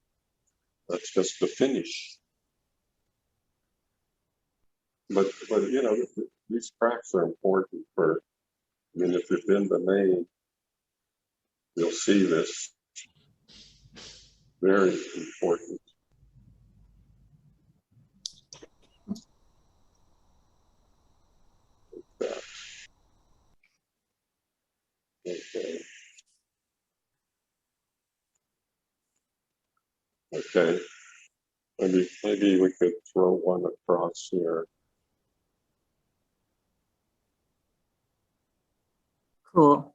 That's just the finish. But these cracks are important if you've been to Maine, you'll see this. Very important. Okay. Okay. Maybe we could throw one across here. Cool.